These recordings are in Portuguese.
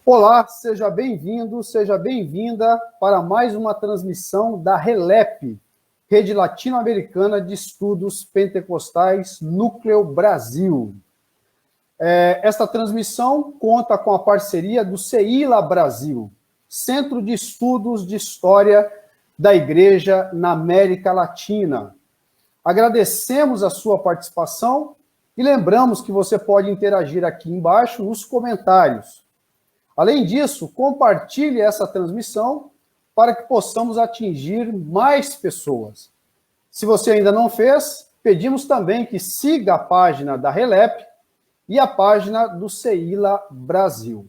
Olá, seja bem-vindo, seja bem-vinda para mais uma transmissão da RELEP, Rede Latino-Americana de Estudos Pentecostais Núcleo Brasil. Esta transmissão conta com a parceria do CEILA Brasil, Centro de Estudos de História da Igreja na América Latina. Agradecemos a sua participação e lembramos que você pode interagir aqui embaixo nos comentários. Além disso, compartilhe essa transmissão para que possamos atingir mais pessoas. Se você ainda não fez, pedimos também que siga a página da RELEP e a página do CEILA Brasil.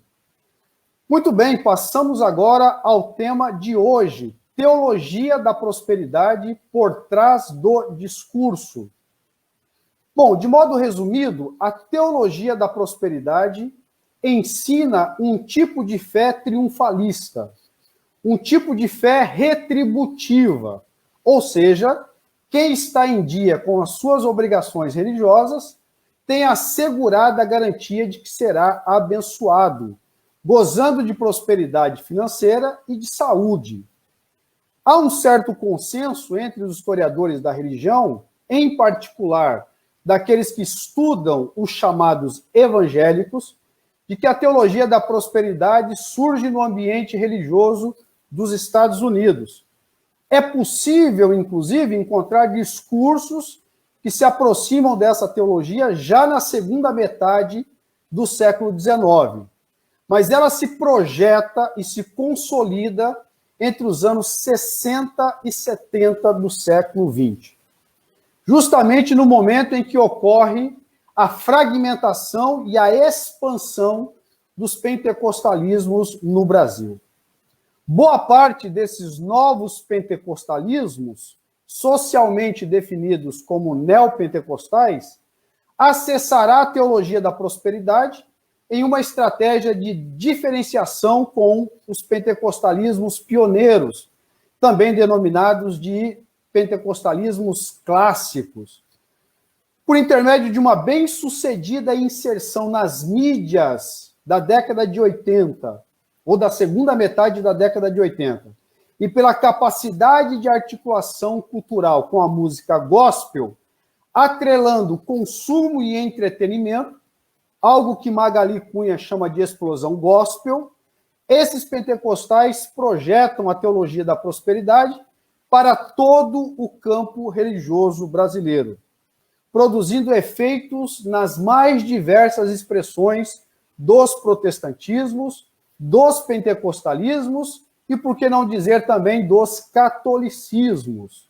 Muito bem, passamos agora ao tema de hoje, Teologia da Prosperidade por trás do discurso. Bom, de modo resumido, a teologia da prosperidade ensina um tipo de fé triunfalista, um tipo de fé retributiva, ou seja, quem está em dia com as suas obrigações religiosas tem assegurada a garantia de que será abençoado, gozando de prosperidade financeira e de saúde. Há um certo consenso entre os historiadores da religião, em particular daqueles que estudam os chamados evangélicos, de que a teologia da prosperidade surge no ambiente religioso dos Estados Unidos. É possível, inclusive, encontrar discursos que se aproximam dessa teologia já na segunda metade do século XIX, mas ela se projeta e se consolida entre os anos 60 e 70 do século XX, justamente no momento em que ocorre a fragmentação e a expansão dos pentecostalismos no Brasil. Boa parte desses novos pentecostalismos, socialmente definidos como neopentecostais, acessará a teologia da prosperidade em uma estratégia de diferenciação com os pentecostalismos pioneiros, também denominados de pentecostalismos clássicos. Por intermédio de uma bem-sucedida inserção nas mídias da década de 80, ou da segunda metade da década de 80, e pela capacidade de articulação cultural com a música gospel, atrelando consumo e entretenimento, algo que Magali Cunha chama de explosão gospel, esses pentecostais projetam a teologia da prosperidade para todo o campo religioso brasileiro, produzindo efeitos nas mais diversas expressões dos protestantismos, dos pentecostalismos e, por que não dizer também, dos catolicismos.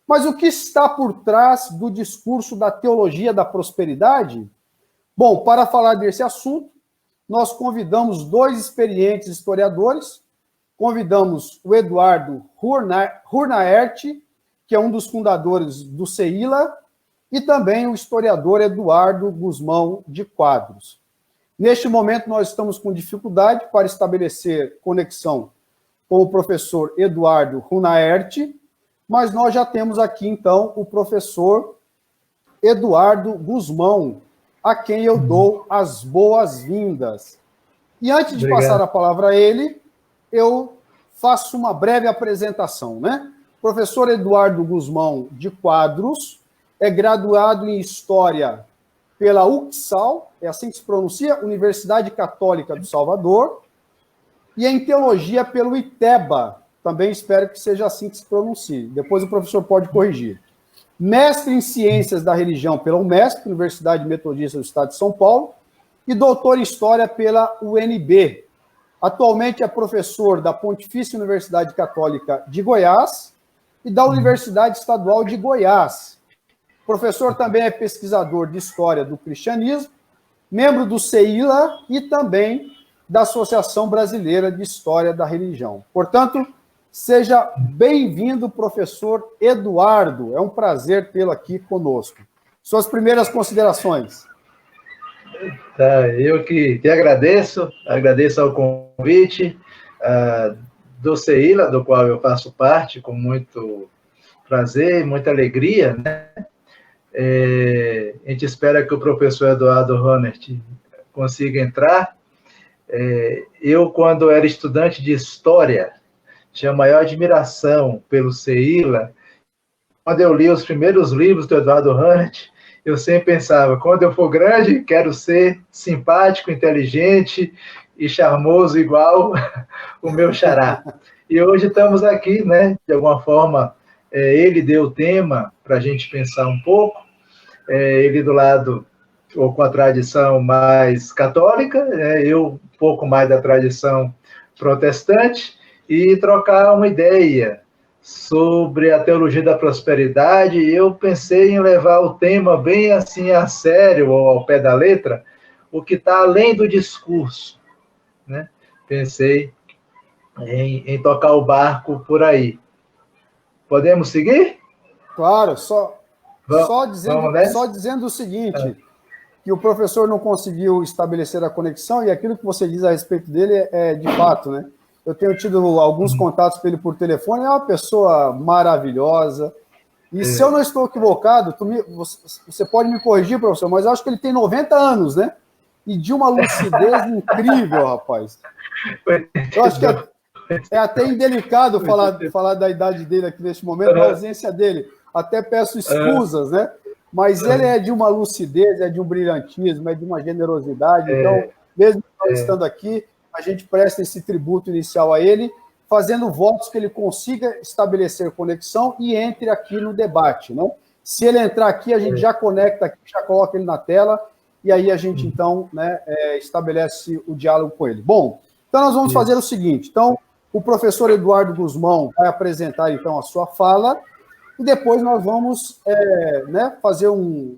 Mas o que está por trás do discurso da teologia da prosperidade? Bom, para falar desse assunto, nós convidamos dois experientes historiadores, convidamos o Eduardo Hurnaert, que é um dos fundadores do CEILA, e também o historiador Eduardo Guzmão de Quadros. Neste momento, nós estamos com dificuldade para estabelecer conexão com o professor Eduardo Hurnaert, mas nós já temos aqui, então, o professor Eduardo Guzmão, a quem eu dou as boas-vindas. E antes de passar a palavra a ele, eu faço uma breve apresentação, né? O professor Eduardo Guzmão de Quadros é graduado em História pela UCSAL, é assim que se pronuncia, Universidade Católica do Salvador, e em Teologia pelo ITEBA, também espero que seja assim que se pronuncie, depois o professor pode corrigir. Mestre em Ciências da Religião pela UMESP, Universidade Metodista do Estado de São Paulo, e doutor em História pela UNB. Atualmente é professor da Pontifícia Universidade Católica de Goiás e da Universidade Estadual de Goiás. O professor também é pesquisador de História do Cristianismo, membro do CEILA e também da Associação Brasileira de História da Religião. Portanto, seja bem-vindo, professor Eduardo. É um prazer tê-lo aqui conosco. Suas primeiras considerações. Eu que agradeço ao convite do CEILA, do qual eu faço parte, com muito prazer e muita alegria, né? A gente espera que o professor Eduardo Hurnaert consiga entrar. eu, quando era estudante de História, tinha maior admiração pelo Ceila. Quando eu li os primeiros livros do Eduardo Hannett, eu sempre pensava, quando eu for grande, quero ser simpático, inteligente e charmoso igual o meu xará. E hoje estamos aqui, né? De alguma forma, ele deu o tema para a gente pensar um pouco, ele do lado, ou com a tradição mais católica, eu um pouco mais da tradição protestante, e trocar uma ideia sobre a teologia da prosperidade. Eu pensei em levar o tema bem assim a sério, ou ao pé da letra, o que está além do discurso, né? Pensei em tocar o barco por aí. Podemos seguir? Claro, só Vamos dizendo o seguinte, que o professor não conseguiu estabelecer a conexão, e aquilo que você diz a respeito dele é de fato, né? Eu tenho tido alguns contatos com ele por telefone, é uma pessoa maravilhosa, e se eu não estou equivocado, você pode me corrigir, professor, mas eu acho que ele tem 90 anos, né? E de uma lucidez incrível, rapaz. Eu acho que é até indelicado falar da idade dele aqui neste momento, da ausência dele. Até peço escusas, né? Mas ele é de uma lucidez, é de um brilhantismo, é de uma generosidade. Então, mesmo não estando aqui, a gente presta esse tributo inicial a ele, fazendo votos que ele consiga estabelecer conexão e entre aqui no debate, né? Se ele entrar aqui, a gente já conecta aqui, já coloca ele na tela, e aí a gente, então, né, estabelece o diálogo com ele. Bom, então nós vamos fazer o seguinte. Então, o professor Eduardo Guzmão vai apresentar, então, a sua fala, e depois nós vamos né, fazer um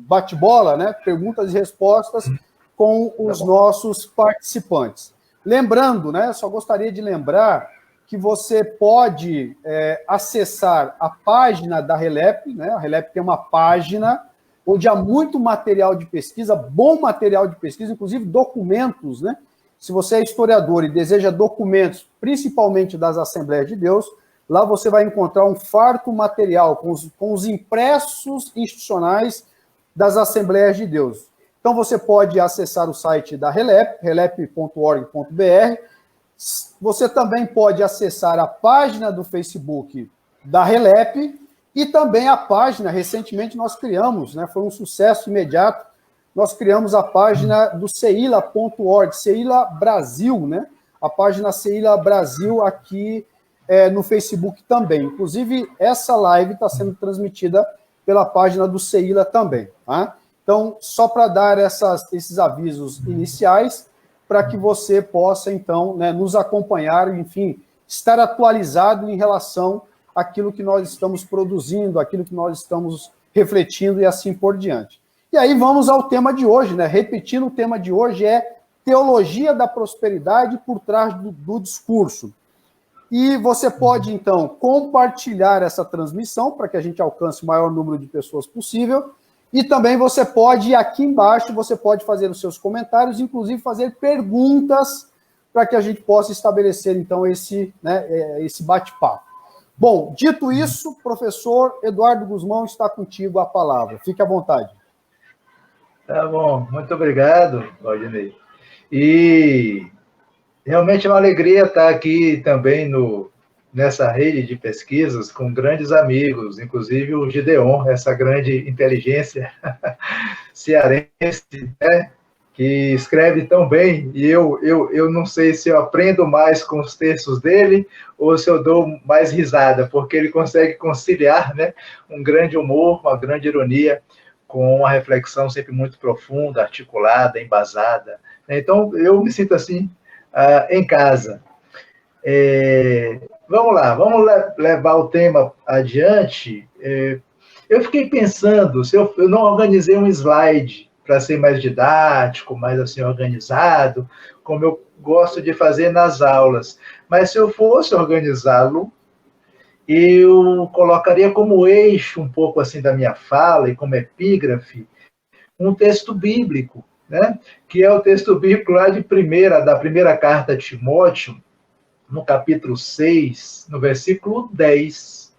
bate-bola, né, perguntas e respostas com os nossos participantes. Lembrando, né, só gostaria de lembrar que você pode acessar a página da RELEP, né, a RELEP tem uma página onde há muito material de pesquisa, bom material de pesquisa, inclusive documentos, né? Se você é historiador e deseja documentos, principalmente das Assembleias de Deus, lá você vai encontrar um farto material com os impressos institucionais das Assembleias de Deus. Então, você pode acessar o site da RELEP, relep.org.br. Você também pode acessar a página do Facebook da RELEP e também a página, recentemente nós criamos, né, foi um sucesso imediato, nós criamos a página do ceila.org, Ceila Brasil, né? A página Ceila Brasil aqui no Facebook também. Inclusive, essa live está sendo transmitida pela página do Ceila também. Tá? Então, só para dar esses avisos iniciais, para que você possa, então, né, nos acompanhar, enfim, estar atualizado em relação àquilo que nós estamos produzindo, aquilo que nós estamos refletindo e assim por diante. E aí vamos ao tema de hoje, né? Repetindo, o tema de hoje é teologia da prosperidade por trás do discurso. E você pode, então, compartilhar essa transmissão para que a gente alcance o maior número de pessoas possível. E também você pode, aqui embaixo, você pode fazer os seus comentários, inclusive fazer perguntas para que a gente possa estabelecer, então, esse bate-papo. Bom, dito isso, professor Eduardo Guzmão, está contigo a palavra. Fique à vontade. Tá bom, muito obrigado, Valdinei. E realmente é uma alegria estar aqui também nessa rede de pesquisas com grandes amigos, inclusive o Gideon, essa grande inteligência cearense, né, que escreve tão bem, e eu não sei se eu aprendo mais com os textos dele ou se eu dou mais risada, porque ele consegue conciliar, né, um grande humor, uma grande ironia, com uma reflexão sempre muito profunda, articulada, embasada. Então, eu me sinto assim, em casa. Vamos lá, vamos levar o tema adiante. Eu fiquei pensando, se eu não organizei um slide para ser mais didático, mais assim organizado, como eu gosto de fazer nas aulas, mas se eu fosse organizá-lo, eu colocaria como eixo um pouco assim da minha fala e como epígrafe um texto bíblico, né? Que é o texto bíblico lá da primeira carta a Timóteo, no capítulo 6, no versículo 10.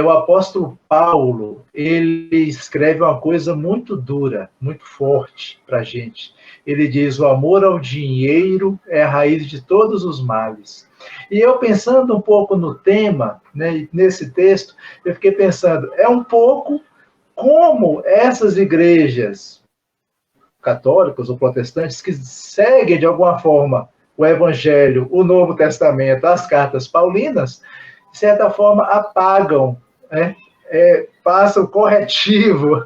o apóstolo Paulo, ele escreve uma coisa muito dura, muito forte para a gente. Ele diz: o amor ao dinheiro é a raiz de todos os males. E eu, pensando um pouco no tema, né, nesse texto, eu fiquei pensando, é um pouco como essas igrejas católicas ou protestantes que seguem, de alguma forma, o Evangelho, o Novo Testamento, as cartas paulinas, de certa forma, apagam, né? Passam corretivo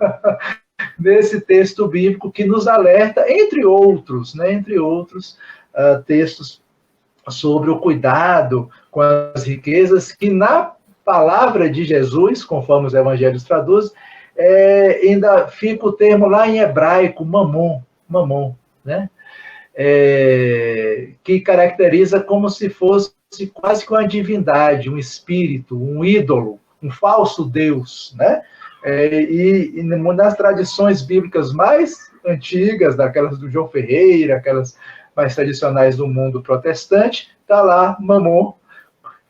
nesse texto bíblico que nos alerta, entre outros, né? Entre outros textos sobre o cuidado com as riquezas, que na palavra de Jesus, conforme os evangelhos traduzem, ainda fica o termo lá em hebraico, mamon, né? Que caracteriza como se fosse quase que uma divindade, um espírito, um ídolo, um falso Deus, né? E nas tradições bíblicas mais antigas, daquelas do João Ferreira, aquelas mais tradicionais do mundo protestante, está lá mamon,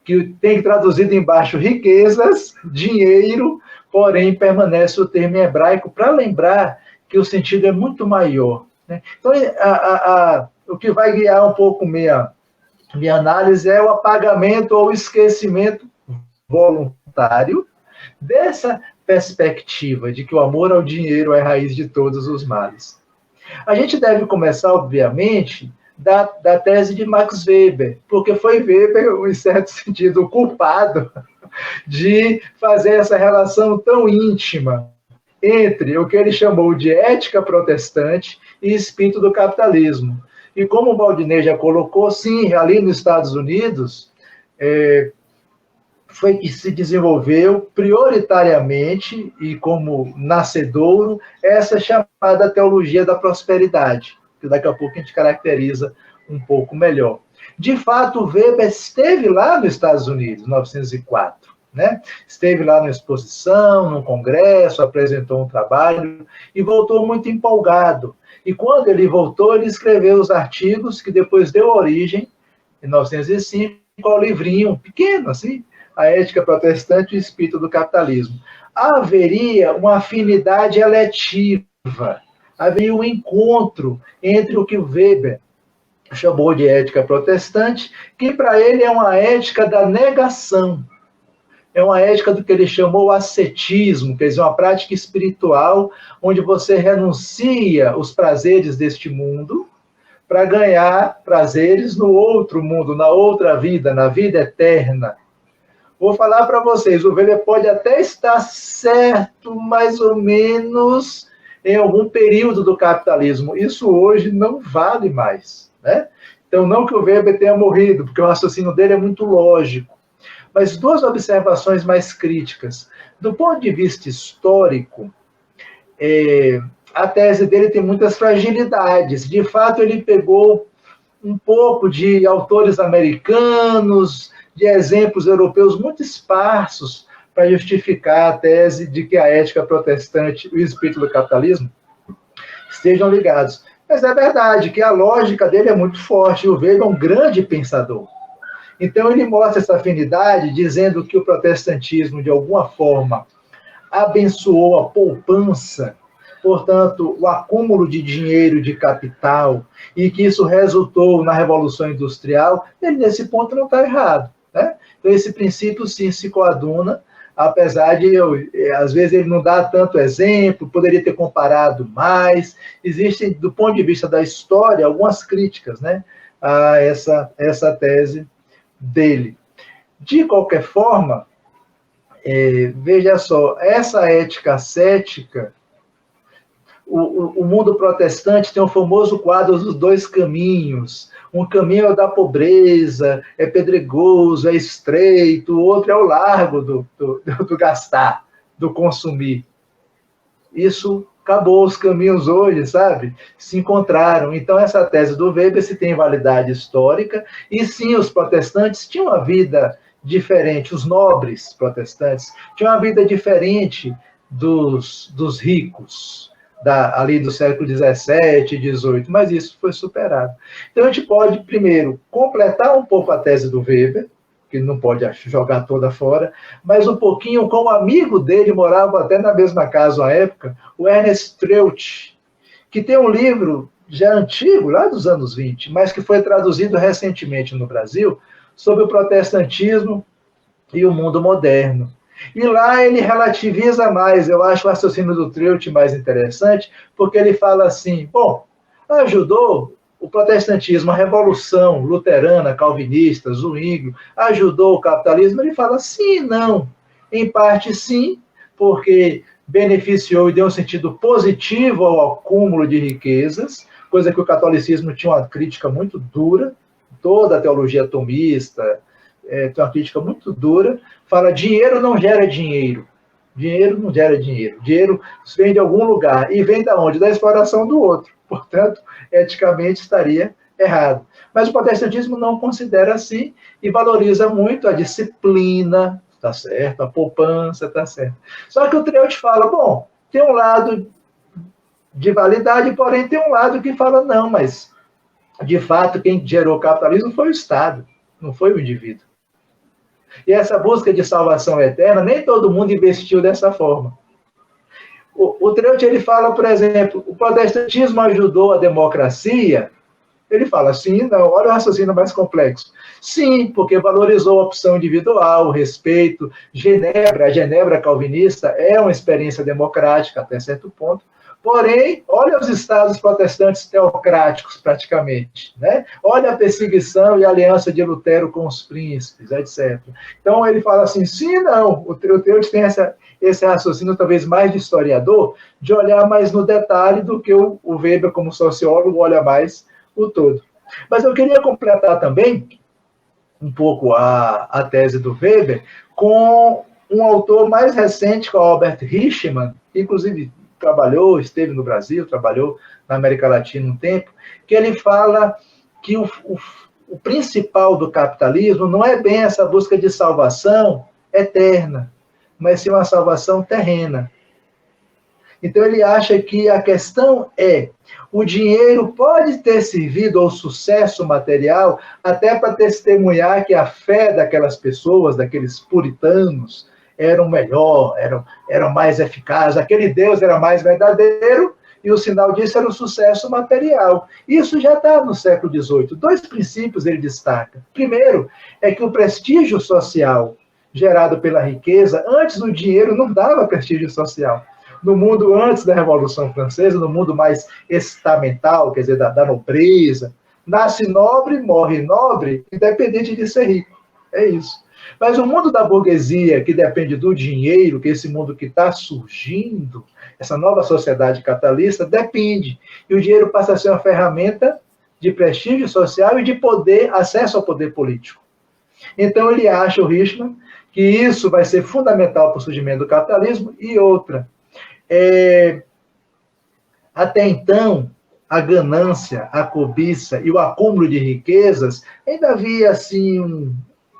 que tem traduzido embaixo riquezas, dinheiro, porém permanece o termo em hebraico para lembrar que o sentido é muito maior, né? Então, o que vai guiar um pouco minha análise é o apagamento ou esquecimento voluntário dessa perspectiva de que o amor ao dinheiro é a raiz de todos os males. A gente deve começar, obviamente, da tese de Max Weber, porque foi Weber, em certo sentido, o culpado de fazer essa relação tão íntima entre o que ele chamou de ética protestante e espírito do capitalismo. E como o Valdinei já colocou, sim, ali nos Estados Unidos, foi que se desenvolveu prioritariamente e como nascedouro essa chamada teologia da prosperidade, que daqui a pouco a gente caracteriza um pouco melhor. De fato, Weber esteve lá nos Estados Unidos, em 1904, né? Esteve lá numa exposição, num congresso, apresentou um trabalho e voltou muito empolgado. E quando ele voltou, ele escreveu os artigos que depois deu origem, em 1905, ao livrinho pequeno, assim, A Ética Protestante e o Espírito do Capitalismo. Haveria uma afinidade eletiva, haveria um encontro entre o que o Weber chamou de ética protestante, que para ele é uma ética da negação. É uma ética do que ele chamou ascetismo, quer dizer, uma prática espiritual onde você renuncia os prazeres deste mundo para ganhar prazeres no outro mundo, na outra vida, na vida eterna. Vou falar para vocês, o Weber pode até estar certo, mais ou menos, em algum período do capitalismo. Isso hoje não vale mais, né? Então, não que o Weber tenha morrido, porque o raciocínio dele é muito lógico. Mas duas observações mais críticas. Do ponto de vista histórico, a tese dele tem muitas fragilidades. De fato, ele pegou um pouco de autores americanos, de exemplos europeus muito esparsos para justificar a tese de que a ética protestante e o espírito do capitalismo estejam ligados. Mas é verdade que a lógica dele é muito forte, o Weber é um grande pensador. Então ele mostra essa afinidade, dizendo que o protestantismo, de alguma forma, abençoou a poupança, portanto, o acúmulo de dinheiro, de capital, e que isso resultou na Revolução Industrial. Ele, nesse ponto, não está errado, né? Então, esse princípio, sim, se coaduna, apesar de, às vezes, ele não dá tanto exemplo, poderia ter comparado mais. Existem, do ponto de vista da história, algumas críticas, né, a essa tese dele. De qualquer forma, veja só, essa ética ascética, o mundo protestante tem o famoso quadro dos dois caminhos. Um caminho é o da pobreza, é pedregoso, é estreito, o outro é o largo do gastar, do consumir. Isso acabou, os caminhos hoje, sabe? Se encontraram. Então, essa tese do Weber se tem validade histórica, e sim, os protestantes tinham uma vida diferente, os nobres protestantes tinham uma vida diferente dos ricos, ali do século XVII, XVIII, mas isso foi superado. Então, a gente pode, primeiro, completar um pouco a tese do Weber, que não pode jogar toda fora, mas um pouquinho com um amigo dele, morava até na mesma casa à época, o Ernest Treut, que tem um livro já antigo, lá dos anos 20, mas que foi traduzido recentemente no Brasil, sobre o protestantismo e o mundo moderno. E lá ele relativiza mais, eu acho o raciocínio do Treut mais interessante, porque ele fala assim, bom, ajudou o protestantismo, a revolução luterana, calvinista, Zwinglio, ajudou o capitalismo? Ele fala sim e não. Em parte sim, porque beneficiou e deu um sentido positivo ao acúmulo de riquezas, coisa que o catolicismo tinha uma crítica muito dura, toda a teologia atomista tem uma crítica muito dura, fala dinheiro não gera dinheiro. Dinheiro não gera dinheiro. Dinheiro vem de algum lugar. E vem da onde? Da exploração do outro. Portanto, eticamente estaria errado. Mas o protestantismo não considera assim e valoriza muito a disciplina, tá certo, a poupança, tá certo. Só que o Treut fala, bom, tem um lado de validade, porém tem um lado que fala, não, mas de fato quem gerou o capitalismo foi o Estado, não foi o indivíduo. E essa busca de salvação eterna, nem todo mundo investiu dessa forma. O Treut, ele fala, por exemplo, o protestantismo ajudou a democracia. Ele fala, sim, não, olha o raciocínio mais complexo. Sim, porque valorizou a opção individual, o respeito. A Genebra calvinista é uma experiência democrática até certo ponto. Porém, olha os estados protestantes teocráticos, praticamente. Né? Olha a perseguição e a aliança de Lutero com os príncipes, etc. Então, ele fala assim, sim e não. O Treut tem esse raciocínio, talvez mais de historiador, de olhar mais no detalhe do que o Weber, como sociólogo, olha mais o todo. Mas eu queria completar também um pouco a tese do Weber com um autor mais recente, que é o Albert Hirschman, que inclusive esteve no Brasil, trabalhou na América Latina um tempo, que ele fala que o principal do capitalismo não é bem essa busca de salvação eterna, mas sim uma salvação terrena. Então ele acha que a questão é, o dinheiro pode ter servido ao sucesso material até para testemunhar que a fé daquelas pessoas, daqueles puritanos, eram melhor, eram mais eficazes, aquele Deus era mais verdadeiro, e o sinal disso era o sucesso material. Isso já está no século XVIII. 2 princípios ele destaca. Primeiro, é que o prestígio social gerado pela riqueza, antes do dinheiro não dava prestígio social. No mundo antes da Revolução Francesa, no mundo mais estamental, quer dizer, da nobreza, nasce nobre, morre nobre, independente de ser rico. É isso. Mas o mundo da burguesia, que depende do dinheiro, que é esse mundo que está surgindo, essa nova sociedade capitalista, depende. E o dinheiro passa a ser uma ferramenta de prestígio social e de poder, acesso ao poder político. Então ele acha, o Hirschman, que isso vai ser fundamental para o surgimento do capitalismo. E outra, até então, a ganância, a cobiça e o acúmulo de riquezas, ainda havia assim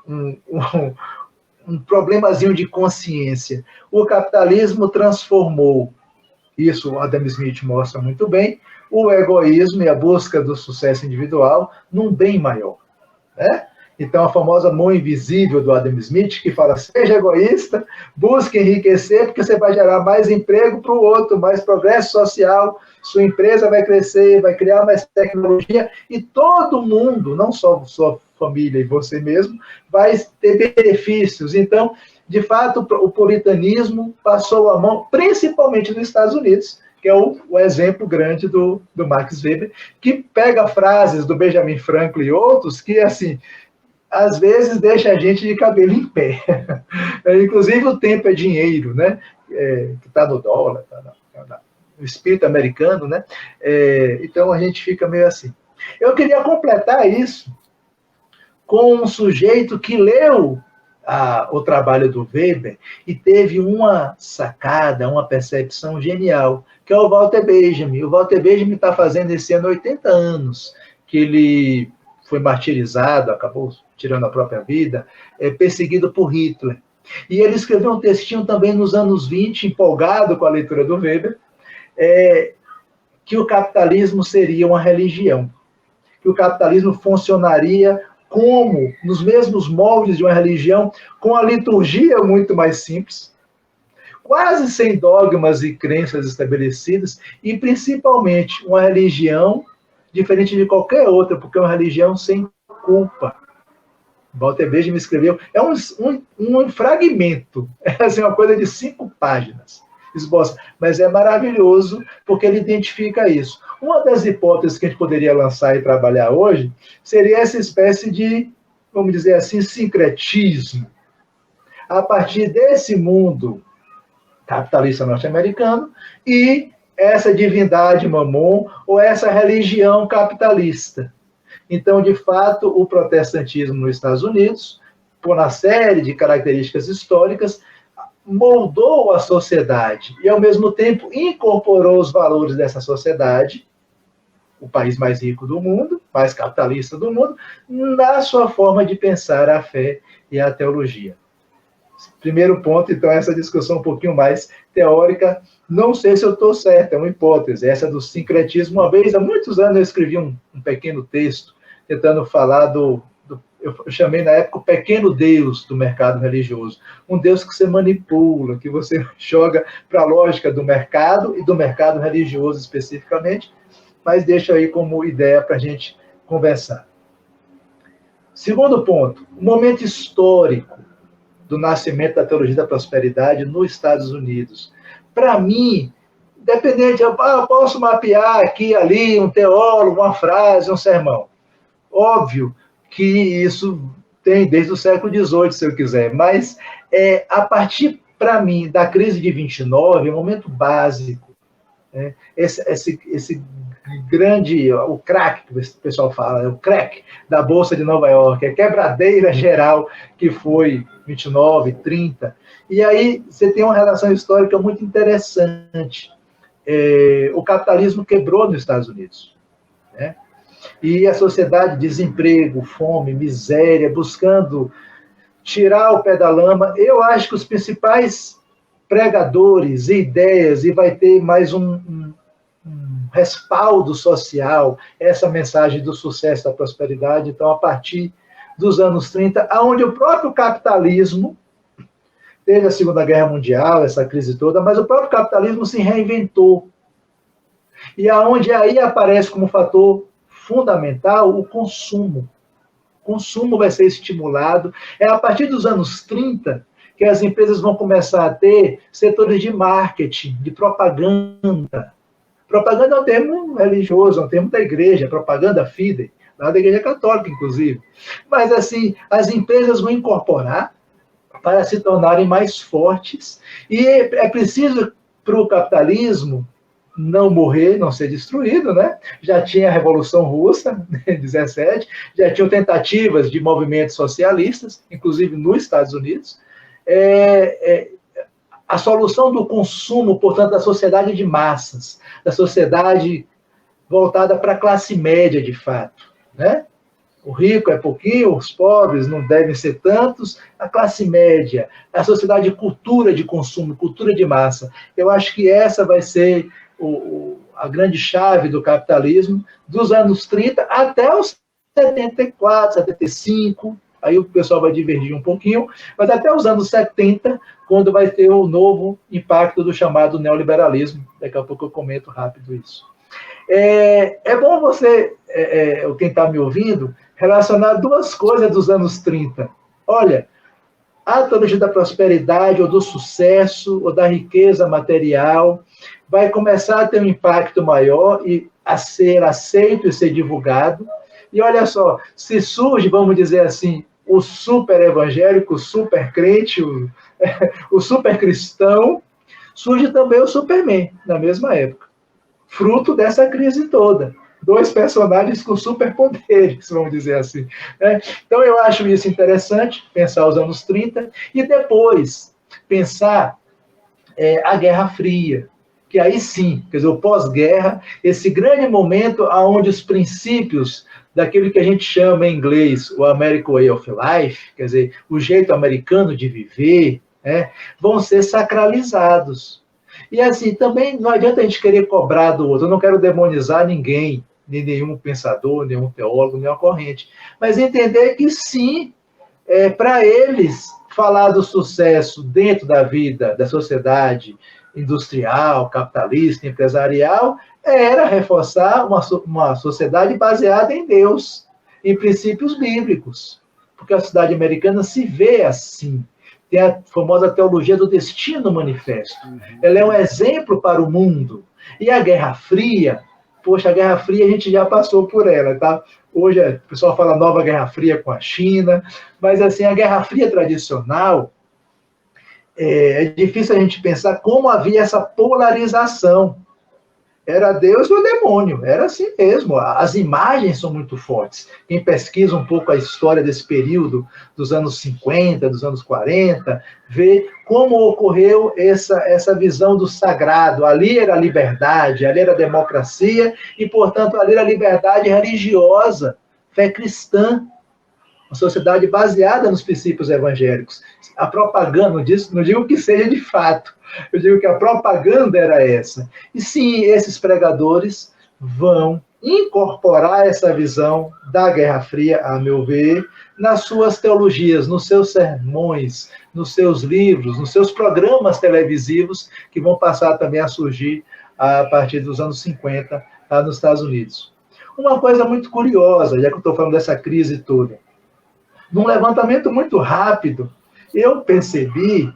um problemazinho de consciência. O capitalismo transformou, isso o Adam Smith mostra muito bem, o egoísmo e a busca do sucesso individual num bem maior. Né? Então, a famosa mão invisível do Adam Smith, que fala, seja egoísta, busque enriquecer, porque você vai gerar mais emprego para o outro, mais progresso social, sua empresa vai crescer, vai criar mais tecnologia, e todo mundo, não só sua família e você mesmo, vai ter benefícios. Então, de fato, o puritanismo passou a mão, principalmente nos Estados Unidos, que é o exemplo grande do Max Weber, que pega frases do Benjamin Franklin e outros, que, assim, às vezes deixa a gente de cabelo em pé. Inclusive, o tempo é dinheiro, né? Que está no dólar, está no espírito americano, né? Então, a gente fica meio assim. Eu queria completar isso com um sujeito que leu o trabalho do Weber e teve uma sacada, uma percepção genial, que é o Walter Benjamin. O Walter Benjamin está fazendo esse ano 80 anos, que ele foi martirizado, acabou tirando a própria vida, perseguido por Hitler. E ele escreveu um textinho também nos anos 20, empolgado com a leitura do Weber, que o capitalismo seria uma religião, que o capitalismo funcionaria como nos mesmos moldes de uma religião, com a liturgia muito mais simples, quase sem dogmas e crenças estabelecidas, e principalmente uma religião diferente de qualquer outra, porque é uma religião sem culpa. Walter Benjamin escreveu, é um fragmento, é assim, uma coisa de 5 páginas, esboça, mas é maravilhoso, porque ele identifica isso. Uma das hipóteses que a gente poderia lançar e trabalhar hoje seria essa espécie de, vamos dizer assim, sincretismo. A partir desse mundo capitalista norte-americano e essa divindade Mamon ou essa religião capitalista. Então, de fato, o protestantismo nos Estados Unidos, por uma série de características históricas, moldou a sociedade e, ao mesmo tempo, incorporou os valores dessa sociedade, o país mais rico do mundo, mais capitalista do mundo, na sua forma de pensar a fé e a teologia. Primeiro ponto, então, essa discussão um pouquinho mais teórica. Não sei se eu estou certo, é uma hipótese, essa do sincretismo. Uma vez, há muitos anos, eu escrevi um pequeno texto tentando falar eu chamei na época o pequeno Deus do mercado religioso. Um Deus que você manipula, que você joga para a lógica do mercado e do mercado religioso especificamente, mas deixa aí como ideia para a gente conversar. Segundo ponto, o momento histórico do nascimento da teologia da prosperidade nos Estados Unidos. Para mim, independente, eu posso mapear aqui e ali um teólogo, uma frase, um sermão. Óbvio que isso tem desde o século XVIII, se eu quiser, mas a partir, para mim, da crise de 29, é um momento básico. Né? Esse grande, o crack, que o pessoal fala, o crack da Bolsa de Nova York, a quebradeira geral que foi 29, 30. E aí você tem uma relação histórica muito interessante. O capitalismo quebrou nos Estados Unidos. Né? E a sociedade, desemprego, fome, miséria, buscando tirar o pé da lama. Eu acho que os principais pregadores e ideias, e vai ter mais um respaldo social, essa mensagem do sucesso, da prosperidade, então, a partir dos anos 30, onde o próprio capitalismo teve a Segunda Guerra Mundial, essa crise toda, mas o próprio capitalismo se reinventou. E aonde aí aparece como fator fundamental o consumo. O consumo vai ser estimulado. É a partir dos anos 30 que as empresas vão começar a ter setores de marketing, de propaganda. Propaganda é um termo religioso, é um termo da igreja, propaganda fidei, lá da igreja católica, inclusive. Mas, assim, as empresas vão incorporar para se tornarem mais fortes. E é preciso, para o capitalismo, não morrer, não ser destruído, né? Já tinha a Revolução Russa, em 17, já tinham tentativas de movimentos socialistas, inclusive nos Estados Unidos. A solução do consumo, portanto, da sociedade de massas, da sociedade voltada para a classe média, de fato, né? O rico é pouquinho, os pobres não devem ser tantos, a classe média, a sociedade de cultura de consumo, cultura de massa. Eu acho que essa vai ser a grande chave do capitalismo dos anos 30 até os 74, 75, aí o pessoal vai divergir um pouquinho, mas até os anos 70, quando vai ter o novo impacto do chamado neoliberalismo. Daqui a pouco eu comento rápido isso. É bom você, quem está me ouvindo, relacionar duas coisas dos anos 30. Olha, a teologia da prosperidade, ou do sucesso, ou da riqueza material, vai começar a ter um impacto maior e a ser aceito e ser divulgado. E olha só, se surge, vamos dizer assim, o super evangélico, o super crente, o super cristão, surge também o Superman, na mesma época. Fruto dessa crise toda. 2 personagens com superpoderes, vamos dizer assim. Né? Então, eu acho isso interessante, pensar os anos 30, e depois pensar a Guerra Fria, que aí sim, quer dizer, o pós-guerra, esse grande momento onde os princípios daquilo que a gente chama em inglês o American Way of Life, quer dizer, o jeito americano de viver, né, vão ser sacralizados. E assim, também não adianta a gente querer cobrar do outro, eu não quero demonizar ninguém, nem nenhum pensador, nenhum teólogo, nenhuma corrente. Mas entender que sim, para eles, falar do sucesso dentro da vida, da sociedade industrial, capitalista, empresarial, era reforçar uma sociedade baseada em Deus, em princípios bíblicos. Porque a sociedade americana se vê assim. Tem a famosa teologia do destino manifesto. Ela é um exemplo para o mundo. E a Guerra Fria, poxa, a Guerra Fria a gente já passou por ela, tá? Hoje o pessoal fala nova Guerra Fria com a China, mas assim, a Guerra Fria tradicional, é difícil a gente pensar como havia essa polarização. Era Deus e o demônio, era assim mesmo. As imagens são muito fortes. Quem pesquisa um pouco a história desse período, dos anos 50, dos anos 40, vê como ocorreu essa visão do sagrado. Ali era a liberdade, ali era a democracia, e, portanto, ali era a liberdade religiosa, fé cristã. Uma sociedade baseada nos princípios evangélicos. A propaganda disso, não digo que seja de fato, eu digo que a propaganda era essa. E sim, esses pregadores vão incorporar essa visão da Guerra Fria, a meu ver, nas suas teologias, nos seus sermões, nos seus livros, nos seus programas televisivos, que vão passar também a surgir a partir dos anos 50, lá nos Estados Unidos. Uma coisa muito curiosa, já que eu estou falando dessa crise toda, num levantamento muito rápido, eu percebi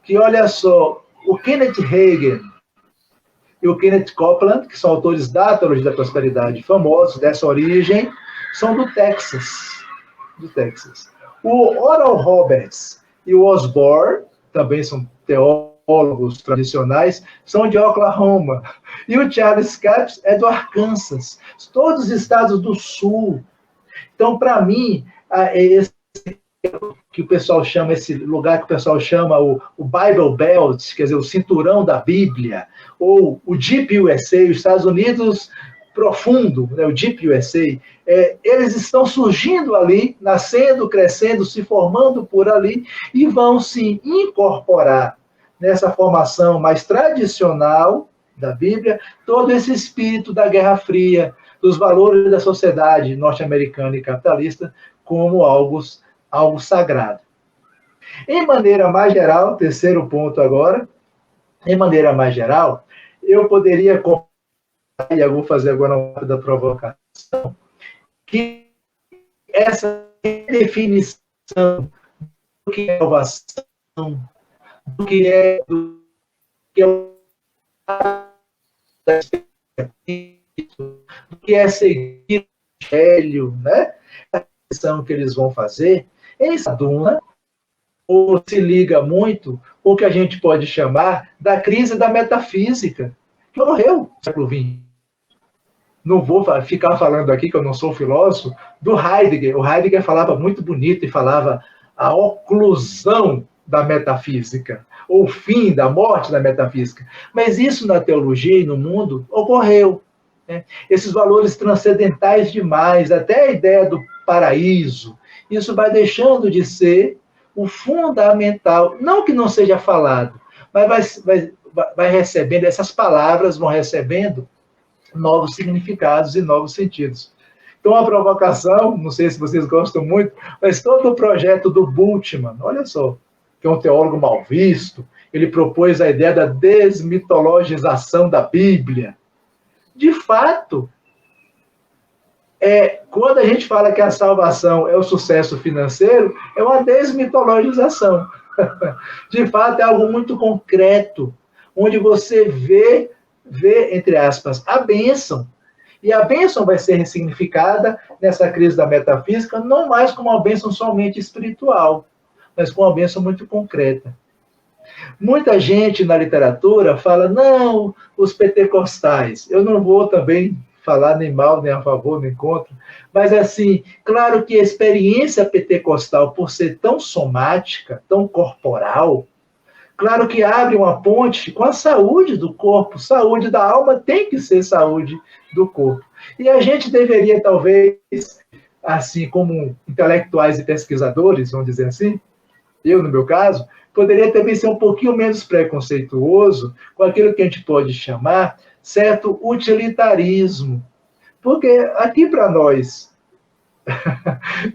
que, olha só, o Kenneth Hagin e o Kenneth Copeland, que são autores da teologia da prosperidade, famosos dessa origem, são do Texas. O Oral Roberts e o Osborne, também são teólogos tradicionais, são de Oklahoma. E o Charles Capps é do Arkansas. Todos os estados do sul. Então, para mim, esse que o pessoal chama, esse lugar que o pessoal chama o Bible Belt, quer dizer, o cinturão da Bíblia, ou o Deep USA, os Estados Unidos profundo, né, o Deep USA, eles estão surgindo ali, nascendo, crescendo, se formando por ali, e vão se incorporar nessa formação mais tradicional da Bíblia, todo esse espírito da Guerra Fria, dos valores da sociedade norte-americana e capitalista, como algo sagrado. Em maneira mais geral, terceiro ponto agora, em maneira mais geral, eu poderia, e eu vou fazer agora uma da provocação, que essa definição do que é salvação, do que é do que é seguir o evangelho, né? A questão que eles vão fazer, essa duna, ou se liga muito com o que a gente pode chamar da crise da metafísica, que ocorreu no século XX. Não vou ficar falando aqui, que eu não sou filósofo, do Heidegger. O Heidegger falava muito bonito e falava a oclusão da metafísica, ou o fim da morte da metafísica. Mas isso na teologia e no mundo ocorreu. Né? Esses valores transcendentais demais, até a ideia do paraíso, isso vai deixando de ser o fundamental, não que não seja falado, mas vai recebendo, essas palavras vão recebendo novos significados e novos sentidos. Então, a provocação, não sei se vocês gostam muito, mas todo o projeto do Bultmann, olha só, que é um teólogo mal visto, ele propôs a ideia da desmitologização da Bíblia. De fato, quando a gente fala que a salvação é o sucesso financeiro, é uma desmitologização. De fato, é algo muito concreto, onde você vê, entre aspas, a bênção. E a bênção vai ser ressignificada nessa crise da metafísica, não mais como uma bênção somente espiritual, mas com uma bênção muito concreta. Muita gente na literatura fala, não, os pentecostais. Eu não vou também falar nem mal, nem a favor, nem contra, mas assim, claro que a experiência pentecostal, por ser tão somática, tão corporal, claro que abre uma ponte com a saúde do corpo. Saúde da alma tem que ser saúde do corpo. E a gente deveria, talvez, assim como intelectuais e pesquisadores, vamos dizer assim, eu, no meu caso, poderia também ser um pouquinho menos preconceituoso com aquilo que a gente pode chamar certo utilitarismo. Porque aqui para nós,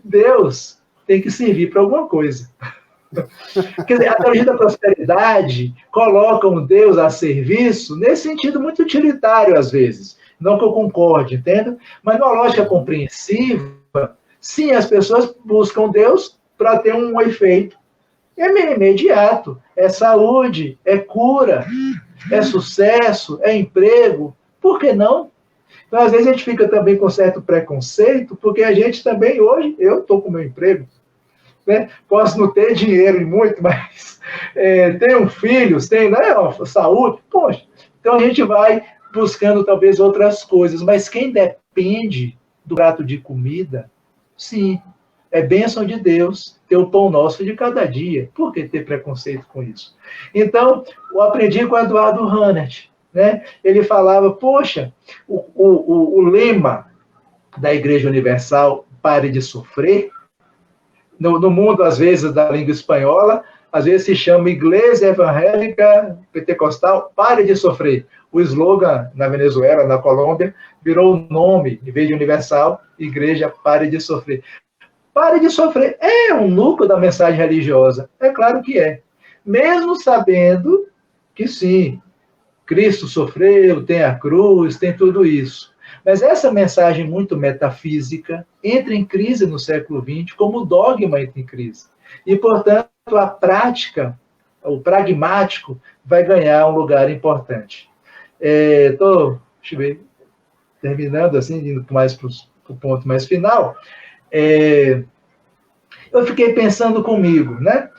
Deus tem que servir para alguma coisa. Quer dizer, a teologia da prosperidade coloca um Deus a serviço nesse sentido muito utilitário, às vezes. Não que eu concorde, entenda? Mas numa lógica compreensiva, sim, as pessoas buscam Deus para ter um efeito imediato. É saúde, é cura, é sucesso, é emprego. Por que não? Então, às vezes, a gente fica também com certo preconceito, porque a gente também, hoje, eu estou com o meu emprego, né? Posso não ter dinheiro e muito, mas tenho filhos, tenho, né, saúde, poxa. Então, a gente vai buscando, talvez, outras coisas, mas quem depende do prato de comida, sim, é bênção de Deus ter o pão nosso de cada dia. Por que ter preconceito com isso? Então, eu aprendi com o Eduardo Hannert, né? Ele falava, poxa, o lema da Igreja Universal, pare de sofrer, no mundo, às vezes, da língua espanhola, às vezes se chama Igreja Evangélica Pentecostal, pare de sofrer. O slogan na Venezuela, na Colômbia, virou o nome, em vez de universal, Igreja Pare de Sofrer. Pare de sofrer é um núcleo da mensagem religiosa. É claro que é. Mesmo sabendo que sim, Cristo sofreu, tem a cruz, tem tudo isso. Mas essa mensagem muito metafísica entra em crise no século XX, como o dogma entra em crise. E, portanto, a prática, o pragmático, vai ganhar um lugar importante. Estou terminando, assim, indo mais para o ponto mais final. Eu fiquei pensando comigo, né?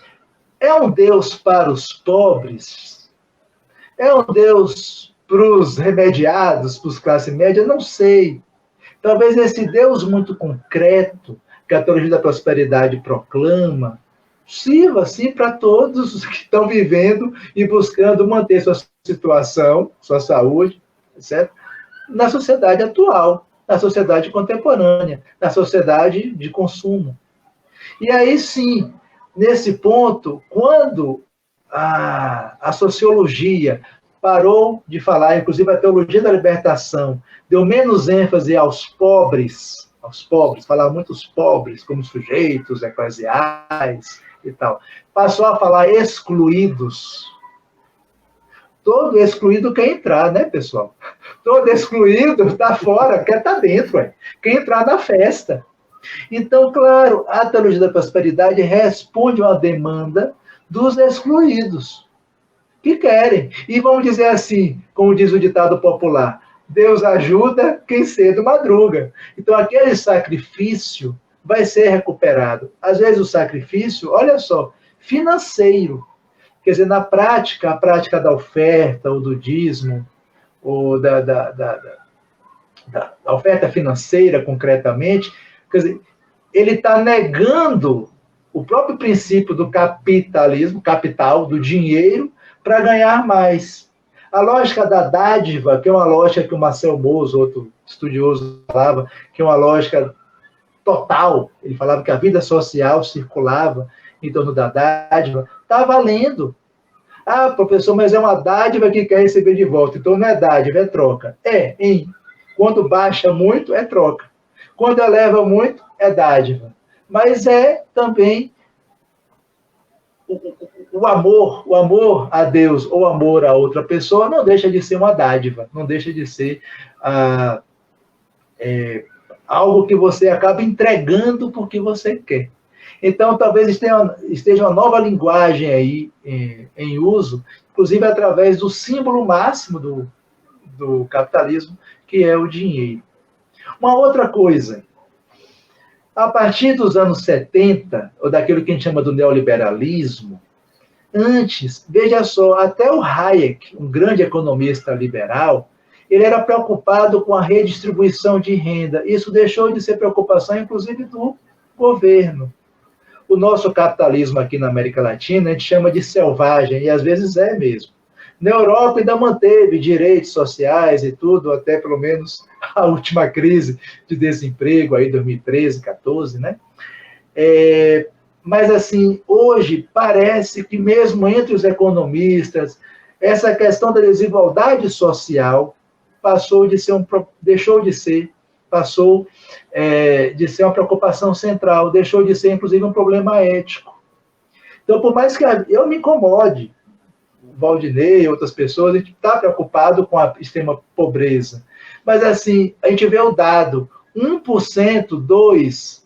É um Deus para os pobres? É um Deus para os remediados, para os classe média? Não sei. Talvez esse Deus muito concreto, que a teologia da prosperidade proclama, sirva, sim, para todos os que estão vivendo e buscando manter sua situação, sua saúde, etc., na sociedade atual, na sociedade contemporânea, na sociedade de consumo. E aí, sim, nesse ponto, quando a sociologia parou de falar, inclusive a teologia da libertação, deu menos ênfase aos pobres, falar muito os pobres como sujeitos eclesiais e tal, passou a falar excluídos. Todo excluído quer entrar, né, pessoal? Todo excluído está fora, quer estar dentro, quer entrar na festa. Então, claro, a teologia da prosperidade responde a uma demanda dos excluídos, que querem. E vamos dizer assim, como diz o ditado popular, Deus ajuda quem cedo madruga. Então, aquele sacrifício vai ser recuperado. Às vezes, o sacrifício, olha só, financeiro. Quer dizer, na prática, a prática da oferta, ou do dízimo, ou da oferta financeira, concretamente, quer dizer, ele está negando o próprio princípio do capitalismo, capital, do dinheiro, para ganhar mais. A lógica da dádiva, que é uma lógica que o Marcel Mauss, outro estudioso, falava, que é uma lógica total, ele falava que a vida social circulava em torno da dádiva, está valendo. Ah, professor, mas é uma dádiva que quer receber de volta, então não é dádiva, é troca. Quando baixa muito, é troca. Quando eleva muito, é dádiva. Mas é também o amor a Deus ou amor a outra pessoa não deixa de ser uma dádiva, não deixa de ser algo que você acaba entregando porque você quer. Então, talvez esteja uma nova linguagem aí em uso, inclusive através do símbolo máximo do capitalismo, que é o dinheiro. Uma outra coisa, a partir dos anos 70, ou daquilo que a gente chama do neoliberalismo, antes, veja só, até o Hayek, um grande economista liberal, ele era preocupado com a redistribuição de renda. Isso deixou de ser preocupação, inclusive, do governo. O nosso capitalismo aqui na América Latina, a gente chama de selvagem, e às vezes é mesmo. Na Europa ainda manteve direitos sociais e tudo, até pelo menos a última crise de desemprego, aí 2013, 2014, né? Mas, assim, hoje parece que mesmo entre os economistas, essa questão da desigualdade social deixou de ser passou de ser uma preocupação central, deixou de ser, inclusive, um problema ético. Então, por mais que eu me incomode, o Valdinei e outras pessoas, a gente está preocupado com a extrema pobreza. Mas, assim, a gente vê o dado, 1%, 2%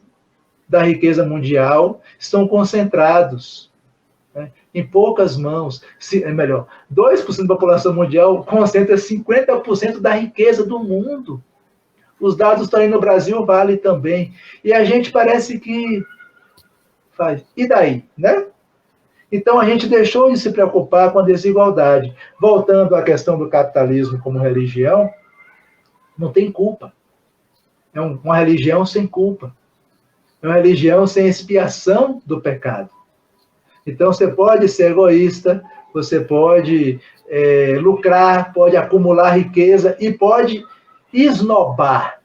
da riqueza mundial estão concentrados, né, em poucas mãos. Melhor, 2% da população mundial concentra 50% da riqueza do mundo. Os dados estão aí no Brasil, vale também. E a gente parece que faz. E daí, né? Então, a gente deixou de se preocupar com a desigualdade. Voltando à questão do capitalismo como religião, não tem culpa. É uma religião sem culpa. É uma religião sem expiação do pecado. Então, você pode ser egoísta, você pode lucrar, pode acumular riqueza e pode esnobar.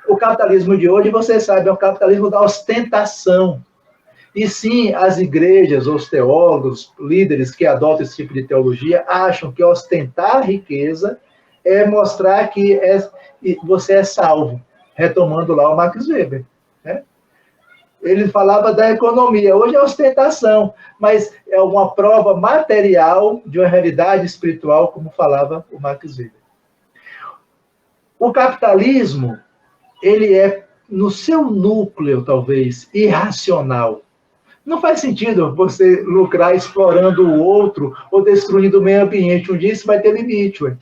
O capitalismo de hoje, você sabe, é um capitalismo da ostentação. E sim, as igrejas, os teólogos, líderes que adotam esse tipo de teologia, acham que ostentar a riqueza é mostrar que você é salvo, retomando lá o Max Weber. Né? Ele falava da economia, hoje é ostentação, mas é uma prova material de uma realidade espiritual, como falava o Max Weber. O capitalismo, ele é, no seu núcleo, talvez, irracional. Não faz sentido você lucrar explorando o outro ou destruindo o meio ambiente. Um dia isso vai ter limite. Ué.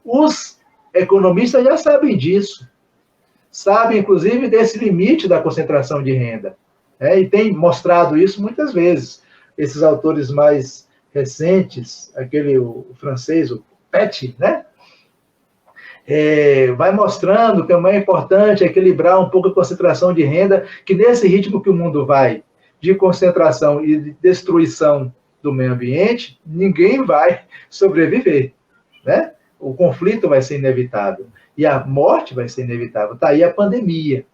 Os economistas já sabem disso. Sabem, inclusive, desse limite da concentração de renda. E tem mostrado isso muitas vezes. Esses autores mais recentes, o francês, o Petit, né? Vai mostrando que é importante equilibrar um pouco a concentração de renda, que nesse ritmo que o mundo vai, de concentração e de destruição do meio ambiente, ninguém vai sobreviver. Né? O conflito vai ser inevitável. E a morte vai ser inevitável. Está aí a pandemia,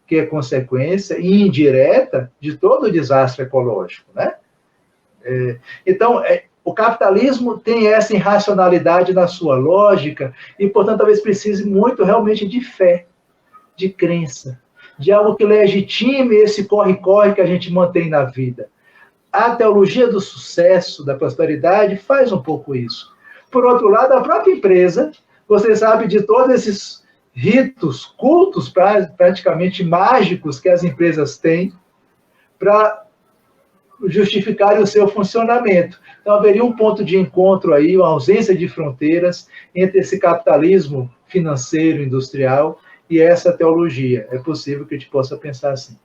que é consequência indireta de todo o desastre ecológico. Né? Então, o capitalismo tem essa irracionalidade na sua lógica e, portanto, talvez precise muito realmente de fé, de crença, de algo que legitime esse corre-corre que a gente mantém na vida. A teologia do sucesso, da prosperidade, faz um pouco isso. Por outro lado, a própria empresa, você sabe de todos esses ritos, cultos praticamente mágicos que as empresas têm para justificar o seu funcionamento. Então, haveria um ponto de encontro aí, uma ausência de fronteiras entre esse capitalismo financeiro, industrial, e essa teologia. É possível que a gente possa pensar assim.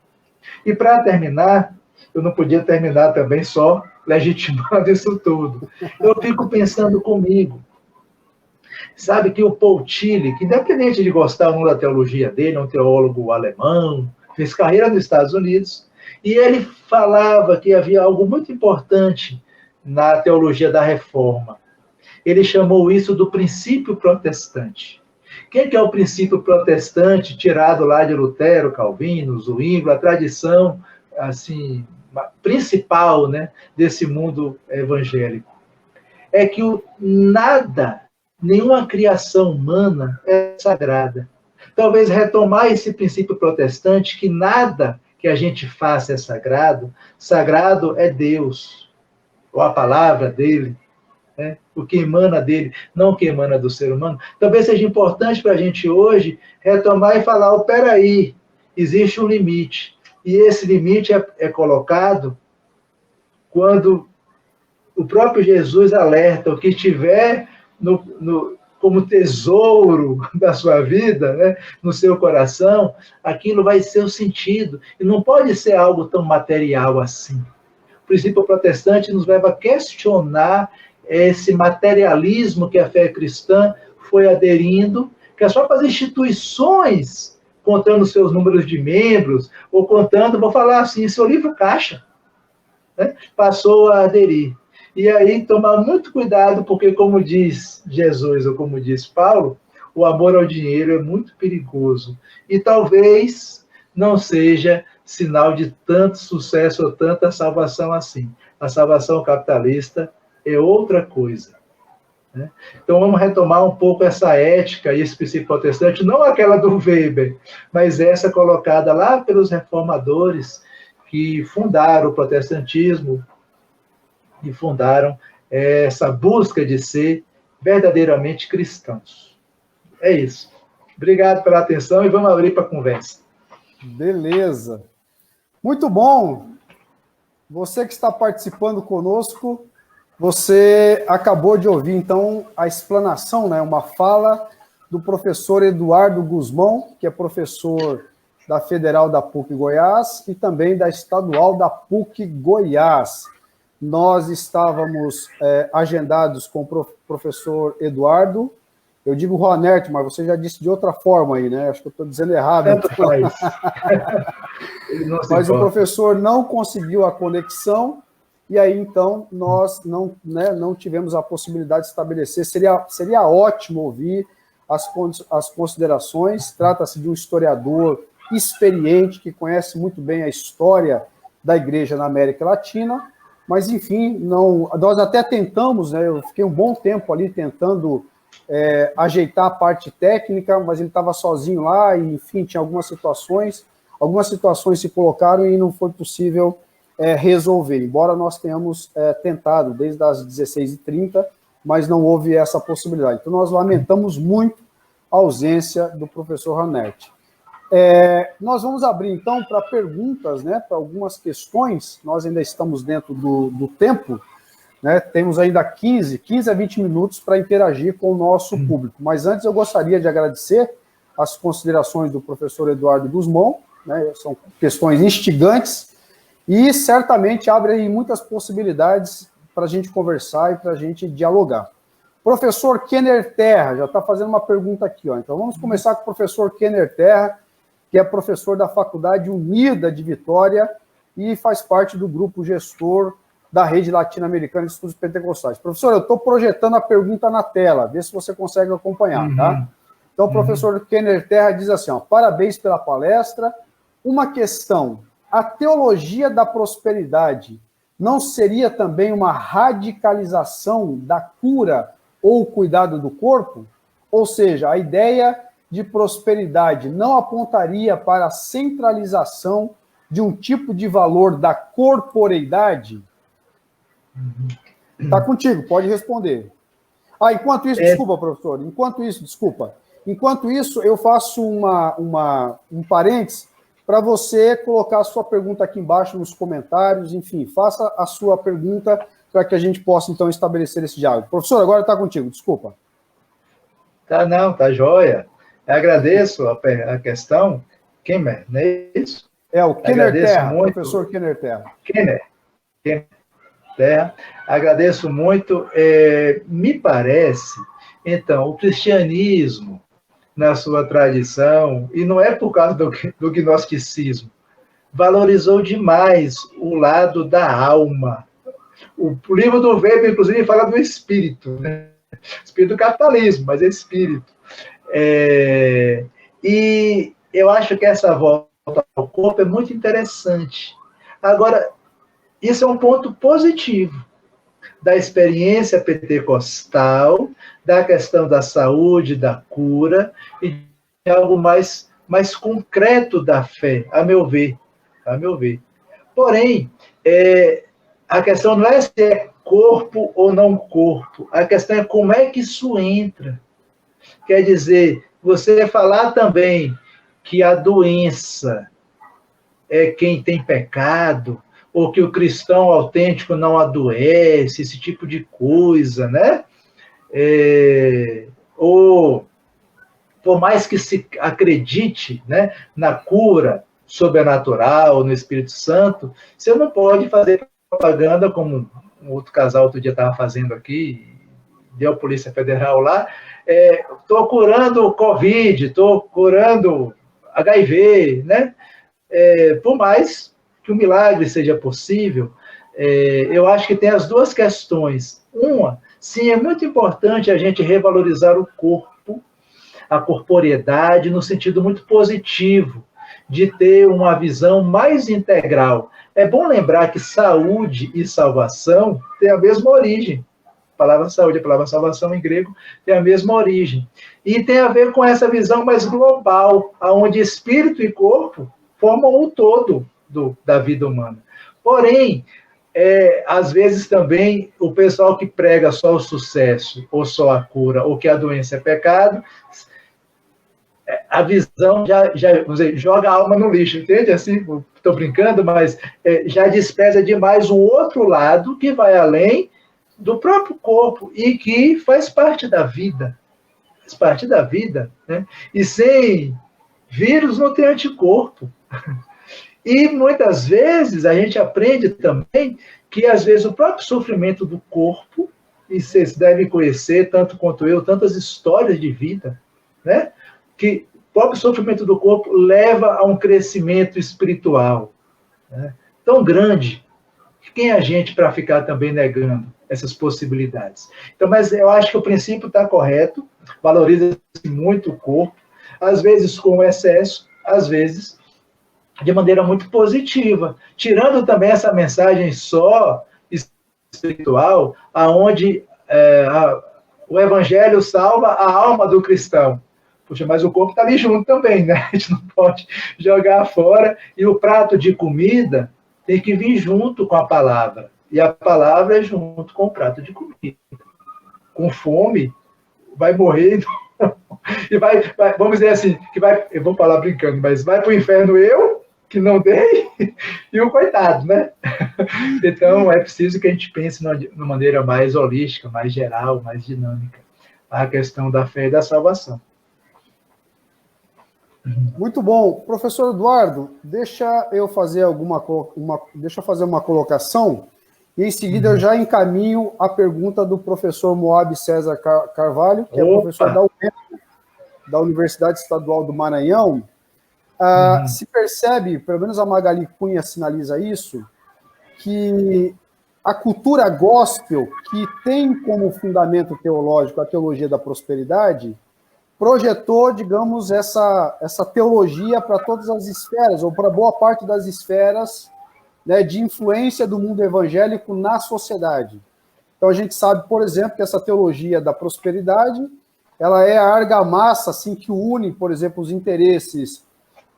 E para terminar, eu não podia terminar também só legitimando isso tudo. Eu fico pensando comigo. Sabe que o Paul Tillich, que independente de gostar ou não da teologia dele, é um teólogo alemão, fez carreira nos Estados Unidos, e ele falava que havia algo muito importante na teologia da reforma. Ele chamou isso do princípio protestante. O que é o princípio protestante, tirado lá de Lutero, Calvino, Zwingli, a tradição assim, principal, né, desse mundo evangélico? É que nada, nenhuma criação humana é sagrada. Talvez retomar esse princípio protestante, que nada que a gente faça é sagrado. Sagrado é Deus, ou a palavra dele, né? O que emana dele, não o que emana do ser humano. Talvez seja importante para a gente hoje retomar e falar, peraí, existe um limite. E esse limite é colocado quando o próprio Jesus alerta, o que estiver como tesouro da sua vida, né, no seu coração, aquilo vai ser o sentido. E não pode ser algo tão material assim. O princípio protestante nos leva a questionar esse materialismo que a fé cristã foi aderindo, que as próprias instituições, contando seus números de membros, ou contando, vou falar assim, seu livro caixa, né, passou a aderir. E aí, tomar muito cuidado, porque, como diz Jesus, ou como diz Paulo, o amor ao dinheiro é muito perigoso. E talvez não seja sinal de tanto sucesso ou tanta salvação assim. A salvação capitalista é outra coisa. né? Então, vamos retomar um pouco essa ética e esse princípio protestante, não aquela do Weber, mas essa colocada lá pelos reformadores que fundaram o protestantismo e fundaram essa busca de ser verdadeiramente cristãos. É isso. Obrigado pela atenção e vamos abrir para a conversa. Beleza. Muito bom. Você que está participando conosco, você acabou de ouvir, então, a explanação, né, uma fala do professor Eduardo Guzmão, que é professor da Federal da PUC Goiás e também da Estadual da PUC Goiás. Nós estávamos agendados com o professor Eduardo, eu digo Ronert, mas você já disse de outra forma aí, né? Acho que eu estou dizendo errado. Tanto faz. Mas o professor não conseguiu a conexão, e aí, então, nós não tivemos a possibilidade de estabelecer. Seria ótimo ouvir as considerações. Trata-se de um historiador experiente, que conhece muito bem a história da Igreja na América Latina, mas, enfim, nós até tentamos, né? Eu fiquei um bom tempo ali tentando ajeitar a parte técnica, mas ele estava sozinho lá, e, enfim, tinha algumas situações se colocaram e não foi possível resolver, embora nós tenhamos tentado desde as 16h30, mas não houve essa possibilidade. Então, nós lamentamos muito a ausência do professor Ranert. Nós vamos abrir, então, para perguntas, né, para algumas questões. Nós ainda estamos dentro do tempo, né, temos ainda 15 a 20 minutos para interagir com o nosso público. Mas antes eu gostaria de agradecer as considerações do professor Eduardo Guzmão, né, são questões instigantes e certamente abrem muitas possibilidades para a gente conversar e para a gente dialogar. Professor Kenner Terra já está fazendo uma pergunta aqui, ó. Então vamos começar com o professor Kenner Terra, que é professor da Faculdade Unida de Vitória e faz parte do grupo gestor da Rede Latino-Americana de Estudos Pentecostais. Professor, eu estou projetando a pergunta na tela, vê se você consegue acompanhar, tá? Então, o professor Kenner Terra diz assim, ó, parabéns pela palestra. Uma questão, a teologia da prosperidade não seria também uma radicalização da cura ou cuidado do corpo? Ou seja, a ideia de prosperidade não apontaria para a centralização de um tipo de valor da corporeidade? Está contigo, pode responder. Enquanto isso, desculpa, professor, enquanto isso, eu faço um parênteses para você colocar a sua pergunta aqui embaixo nos comentários, enfim, faça a sua pergunta para que a gente possa, então, estabelecer esse diálogo. Professor, agora está contigo, desculpa. Tá joia. Eu agradeço a questão. Kenner, não é isso? O Kenner Terra, muito, professor Kenner Terra. Kenner Terra, agradeço muito. Me parece, então, o cristianismo, na sua tradição, e não é por causa do gnosticismo, valorizou demais o lado da alma. O livro do Weber, inclusive, fala do espírito, né? Espírito do capitalismo, mas é espírito. E eu acho que essa volta ao corpo é muito interessante. Agora, isso é um ponto positivo da experiência pentecostal, da questão da saúde, da cura, e de algo mais concreto da fé, a meu ver. Porém, a questão não é se é corpo ou não corpo, a questão é como é que isso entra. Quer dizer, você falar também que a doença é quem tem pecado, ou que o cristão autêntico não adoece, esse tipo de coisa, né? Ou, por mais que se acredite, né, na cura sobrenatural, no Espírito Santo, você não pode fazer propaganda, como um outro casal outro dia estava fazendo aqui, deu a Polícia Federal lá, estou curando Covid, estou curando HIV, né? Por mais que o milagre seja possível, eu acho que tem as duas questões. Uma, sim, é muito importante a gente revalorizar o corpo, a corporeidade, no sentido muito positivo, de ter uma visão mais integral. É bom lembrar que saúde e salvação têm a mesma origem. A palavra saúde, a palavra salvação em grego tem a mesma origem. E tem a ver com essa visão mais global, onde espírito e corpo formam o todo da vida humana. Porém, às vezes também o pessoal que prega só o sucesso, ou só a cura, ou que a doença é pecado, a visão já vamos dizer, joga a alma no lixo, entende? Assim, estou brincando, mas já despreza demais o outro lado que vai além do próprio corpo e que faz parte da vida. Faz parte da vida, né? E sem vírus não tem anticorpo. E muitas vezes a gente aprende também que às vezes o próprio sofrimento do corpo, e vocês devem conhecer, tanto quanto eu, tantas histórias de vida, né? Que o próprio sofrimento do corpo leva a um crescimento espiritual, né, tão grande. Quem é a gente para ficar também negando essas possibilidades? Então, mas eu acho que o princípio está correto, valoriza muito o corpo, às vezes com excesso, às vezes de maneira muito positiva, tirando também essa mensagem só espiritual, aonde o evangelho salva a alma do cristão. Puxa, mas o corpo está ali junto também, né? A gente não pode jogar fora. E o prato de comida tem que vir junto com a palavra. E a palavra é junto com o prato de comida. Com fome, vai morrer. E vai, vamos dizer assim, eu vou falar brincando, mas vai para o inferno eu, que não dei, e o coitado, né? Então, é preciso que a gente pense de uma maneira mais holística, mais geral, mais dinâmica, a questão da fé e da salvação. Muito bom. Professor Eduardo, deixa eu fazer uma colocação e em seguida eu já encaminho a pergunta do professor Moab César Carvalho, que é professor da Universidade Estadual do Maranhão. Se percebe, pelo menos a Magali Cunha sinaliza isso, que a cultura gospel, que tem como fundamento teológico a teologia da prosperidade, projetou, digamos, essa teologia para todas as esferas, ou para boa parte das esferas, né, de influência do mundo evangélico na sociedade. Então, a gente sabe, por exemplo, que essa teologia da prosperidade, ela é a argamassa assim, que une, por exemplo, os interesses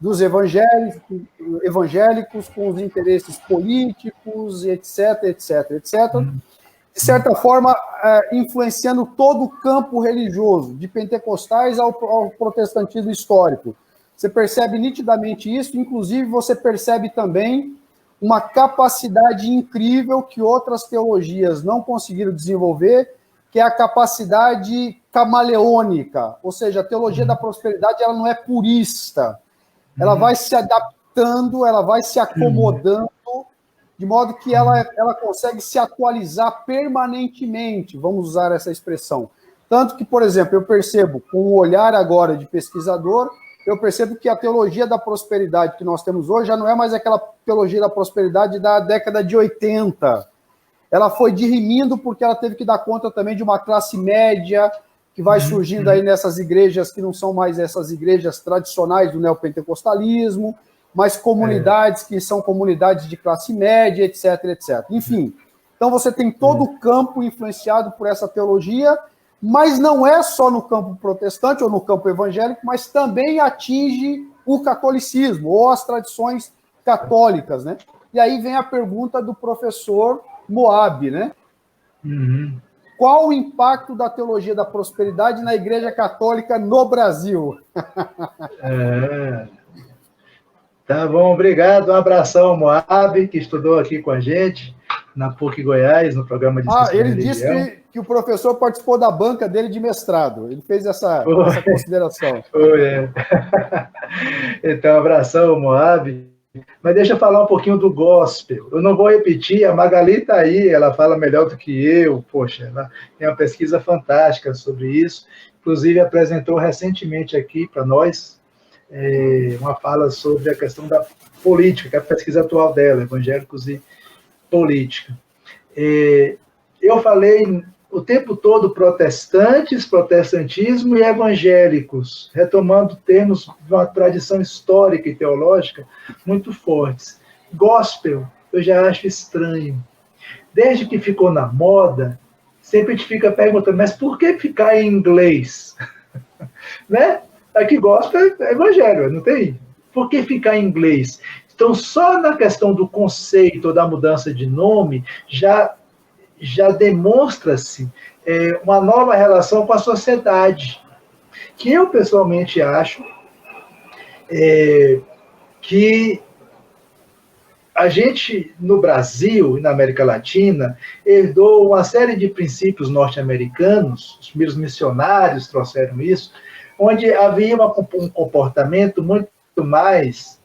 dos evangélicos com os interesses políticos, etc, etc, etc. De certa forma, influenciando todo o campo religioso, de pentecostais ao protestantismo histórico. Você percebe nitidamente isso, inclusive você percebe também uma capacidade incrível que outras teologias não conseguiram desenvolver, que é a capacidade camaleônica, ou seja, a teologia da prosperidade ela não é purista, ela vai se adaptando, ela vai se acomodando, de modo que ela consegue se atualizar permanentemente, vamos usar essa expressão. Tanto que, por exemplo, eu percebo, com o olhar agora de pesquisador, eu percebo que a teologia da prosperidade que nós temos hoje já não é mais aquela teologia da prosperidade da década de 80. Ela foi dirimindo porque ela teve que dar conta também de uma classe média que vai surgindo aí nessas igrejas que não são mais essas igrejas tradicionais do neopentecostalismo, mas comunidades que são comunidades de classe média, etc, etc. Enfim, então você tem todo o campo influenciado por essa teologia, mas não é só no campo protestante ou no campo evangélico, mas também atinge o catolicismo ou as tradições católicas, né? E aí vem a pergunta do professor Moab, né? Qual o impacto da teologia da prosperidade na Igreja Católica no Brasil? Tá bom, obrigado. Um abração ao Moab, que estudou aqui com a gente na PUC Goiás, no programa de Disciplina ele disse que o professor participou da banca dele de mestrado. Ele fez essa consideração. Foi. Então, um abração ao Moab. Mas deixa eu falar um pouquinho do gospel. Eu não vou repetir, a Magali está aí, ela fala melhor do que eu. Poxa, ela tem uma pesquisa fantástica sobre isso. Inclusive, apresentou recentemente aqui para nós uma fala sobre a questão da política, que é a pesquisa atual dela, evangélicos e política. Eu falei o tempo todo protestantes, protestantismo e evangélicos, retomando termos de uma tradição histórica e teológica muito fortes. Gospel, eu já acho estranho. Desde que ficou na moda, sempre a gente fica perguntando, mas por que ficar em inglês? Né? Aqui gospel é evangelho, não tem? Por que ficar em inglês? Então, só na questão do conceito ou da mudança de nome, já demonstra-se uma nova relação com a sociedade, que eu pessoalmente acho que a gente, no Brasil e na América Latina, herdou uma série de princípios norte-americanos, os primeiros missionários trouxeram isso, onde havia um comportamento muito mais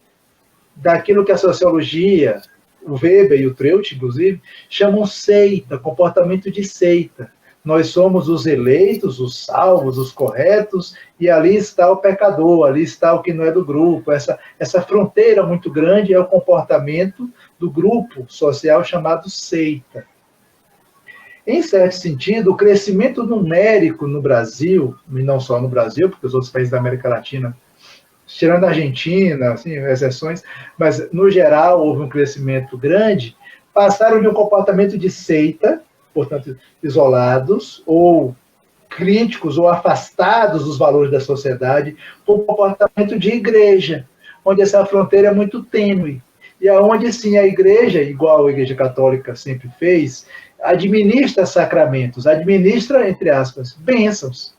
daquilo que a sociologia, o Weber e o Treut, inclusive, chamam seita, comportamento de seita. Nós somos os eleitos, os salvos, os corretos, e ali está o pecador, ali está o que não é do grupo. Essa fronteira muito grande é o comportamento do grupo social chamado seita. Em certo sentido, o crescimento numérico no Brasil, e não só no Brasil, porque os outros países da América Latina, tirando a Argentina, assim, exceções, mas no geral houve um crescimento grande, passaram de um comportamento de seita, portanto, isolados, ou críticos, ou afastados dos valores da sociedade, para um comportamento de igreja, onde essa fronteira é muito tênue. E aonde, sim, a igreja, igual a Igreja Católica sempre fez, administra sacramentos, administra, entre aspas, bênçãos.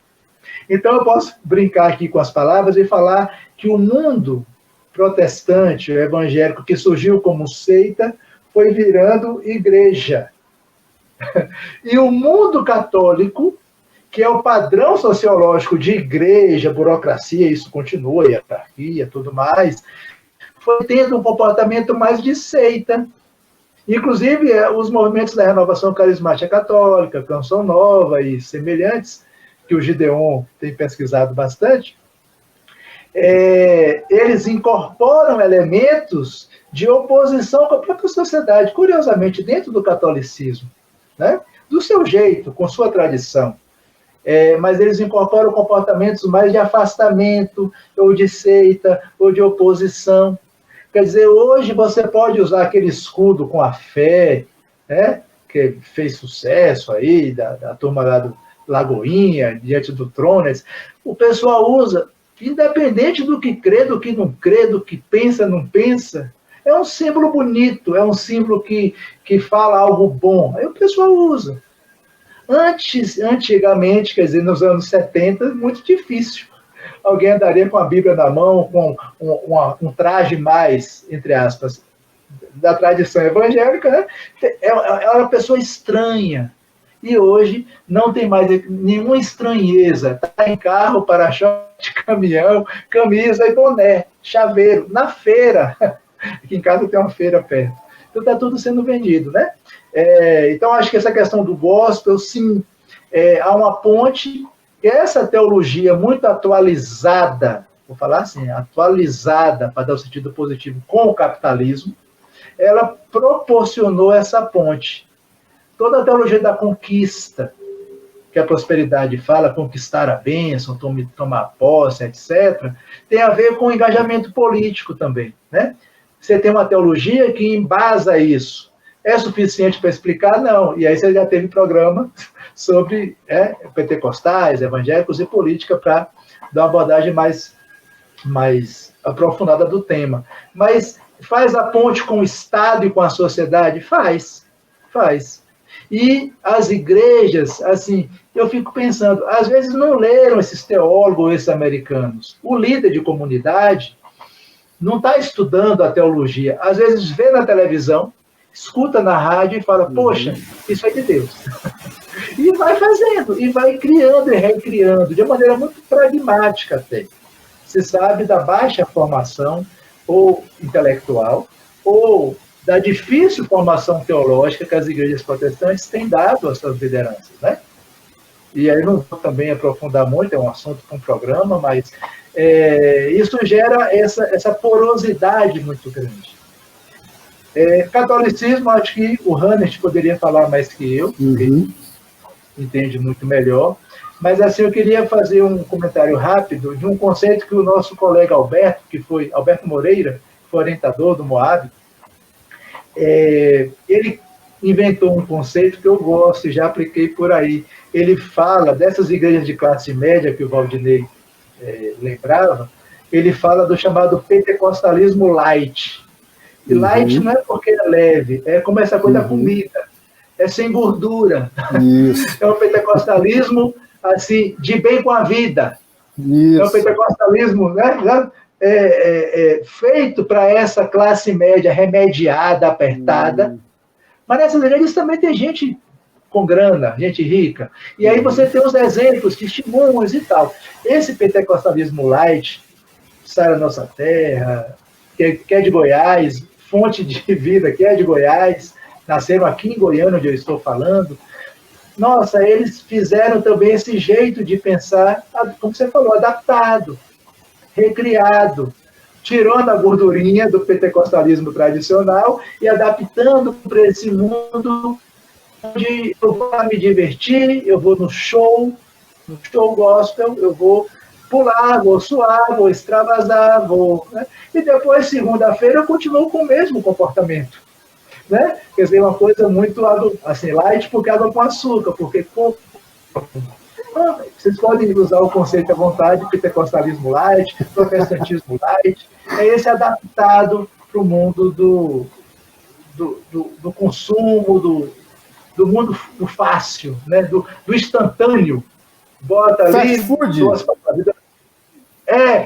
Então, eu posso brincar aqui com as palavras e falar que o mundo protestante, o evangélico, que surgiu como seita, foi virando igreja. E o mundo católico, que é o padrão sociológico de igreja, burocracia, isso continua, hierarquia, tudo mais, foi tendo um comportamento mais de seita. Inclusive, os movimentos da renovação carismática católica, Canção Nova e semelhantes, que o Gideon tem pesquisado bastante, eles incorporam elementos de oposição com a própria sociedade, curiosamente, dentro do catolicismo, né? Do seu jeito, com sua tradição. Mas eles incorporam comportamentos mais de afastamento, ou de seita, ou de oposição. Quer dizer, hoje você pode usar aquele escudo com a fé, né? Que fez sucesso aí, da turma lá do Lagoinha, diante do trono, o pessoal usa, independente do que crê, do que não crê, do que pensa, não pensa, é um símbolo bonito, é um símbolo que fala algo bom, aí o pessoal usa. Antigamente, quer dizer, nos anos 70, muito difícil. Alguém andaria com a Bíblia na mão, com um traje mais, entre aspas, da tradição evangélica, né? Era uma pessoa estranha. E hoje não tem mais nenhuma estranheza. Está em carro, para-choque, caminhão, camisa e boné, chaveiro, na feira. Aqui em casa tem uma feira perto. Então está tudo sendo vendido, né? Então acho que essa questão do gospel, sim, há uma ponte. Essa teologia muito atualizada, vou falar assim, atualizada, para dar o sentido positivo, com o capitalismo, ela proporcionou essa ponte. Toda a teologia da conquista, que a prosperidade fala, conquistar a bênção, tomar posse, etc., tem a ver com engajamento político também, né? Você tem uma teologia que embasa isso. É suficiente para explicar? Não. E aí você já teve programa sobre pentecostais, evangélicos e política para dar uma abordagem mais aprofundada do tema. Mas faz a ponte com o Estado e com a sociedade? Faz. E as igrejas, assim, eu fico pensando, às vezes não leram esses teólogos, esses americanos. O líder de comunidade não está estudando a teologia. Às vezes vê na televisão, escuta na rádio e fala, poxa, isso é de Deus. E vai fazendo, e vai criando e recriando, de uma maneira muito pragmática até. Você sabe da baixa formação, ou intelectual, ou da difícil formação teológica que as igrejas protestantes têm dado às suas lideranças, né? E aí não vou também aprofundar muito, é um assunto para um programa, mas isso gera essa porosidade muito grande. Catolicismo, acho que o Hannert poderia falar mais que eu, porque entende muito melhor, mas assim, eu queria fazer um comentário rápido de um conceito que o nosso colega Alberto, Alberto Moreira, que foi orientador do Moab, ele inventou um conceito que eu gosto e já apliquei por aí. Ele fala dessas igrejas de classe média que o Valdinei lembrava, ele fala do chamado pentecostalismo light. E light não é porque é leve, é como essa coisa da comida, é sem gordura. Isso. É um pentecostalismo assim, de bem com a vida. Isso. É um pentecostalismo, né, feito para essa classe média remediada, apertada. Mas nessas igrejas também tem gente com grana, gente rica. E aí você tem os exemplos, testemunhos e tal. Esse pentecostalismo light, Sara Nossa Terra, que é de Goiás, fonte de vida, que é de Goiás, nasceram aqui em Goiânia, onde eu estou falando. Nossa, eles fizeram também esse jeito de pensar, como você falou, adaptado, recriado, tirando a gordurinha do pentecostalismo tradicional e adaptando para esse mundo onde eu vou me divertir, eu vou no show gospel, eu vou pular, vou suar, vou extravasar, né? E depois, segunda-feira, eu continuo com o mesmo comportamento. Né? Quer dizer, uma coisa muito assim, light, porque água com açúcar, porque vocês podem usar o conceito à vontade, pentecostalismo light, protestantismo light, é esse adaptado para o mundo do consumo, do mundo do fácil, né? do instantâneo. Bota ali... Fast food.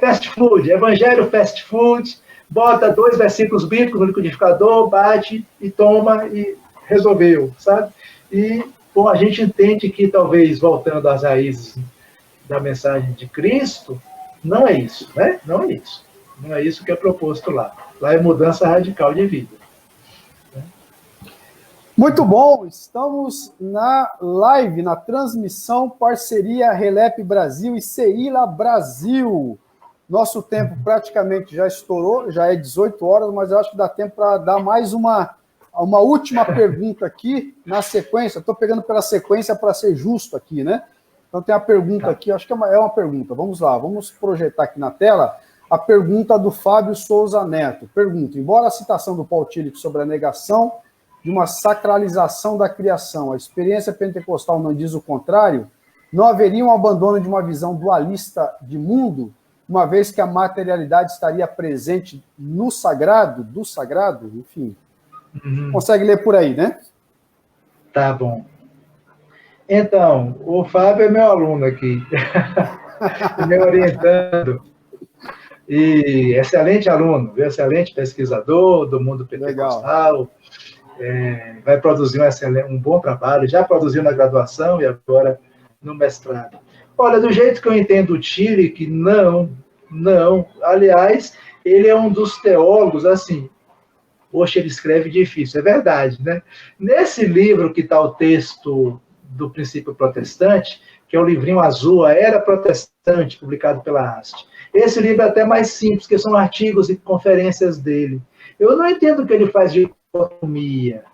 Fast food, evangelho fast food, bota 2 versículos bíblicos no liquidificador, bate e toma e resolveu, sabe? E, bom, a gente entende que talvez, voltando às raízes da mensagem de Cristo, não é isso, né? Não é isso. Não é isso que é proposto lá. Lá é mudança radical de vida. Muito bom, estamos na live, na transmissão, parceria Relep Brasil e Seila Brasil. Nosso tempo praticamente já estourou, já é 18 horas, mas eu acho que dá tempo para dar mais uma última pergunta aqui, na sequência. Estou pegando pela sequência para ser justo aqui, né? Então tem a pergunta aqui, acho que é uma pergunta. Vamos lá, vamos projetar aqui na tela a pergunta do Fábio Souza Neto. Pergunta: embora a citação do Paul Tillich sobre a negação de uma sacralização da criação, a experiência pentecostal não diz o contrário, não haveria um abandono de uma visão dualista de mundo, uma vez que a materialidade estaria presente no sagrado, do sagrado, enfim. Consegue ler por aí, né? Tá bom. Então, o Fábio é meu aluno aqui, me orientando, e excelente aluno, excelente pesquisador do mundo pentecostal. Vai produzir um bom trabalho, já produziu na graduação e agora no mestrado. Olha, do jeito que eu entendo o Tillich, não. Aliás, ele é um dos teólogos, assim, poxa, ele escreve difícil, é verdade, né? Nesse livro que está o texto do Princípio Protestante, que é o livrinho azul, A Era Protestante, publicado pela Haste. Esse livro é até mais simples, que são artigos e conferências dele. Eu não entendo o que ele faz de dicotomia.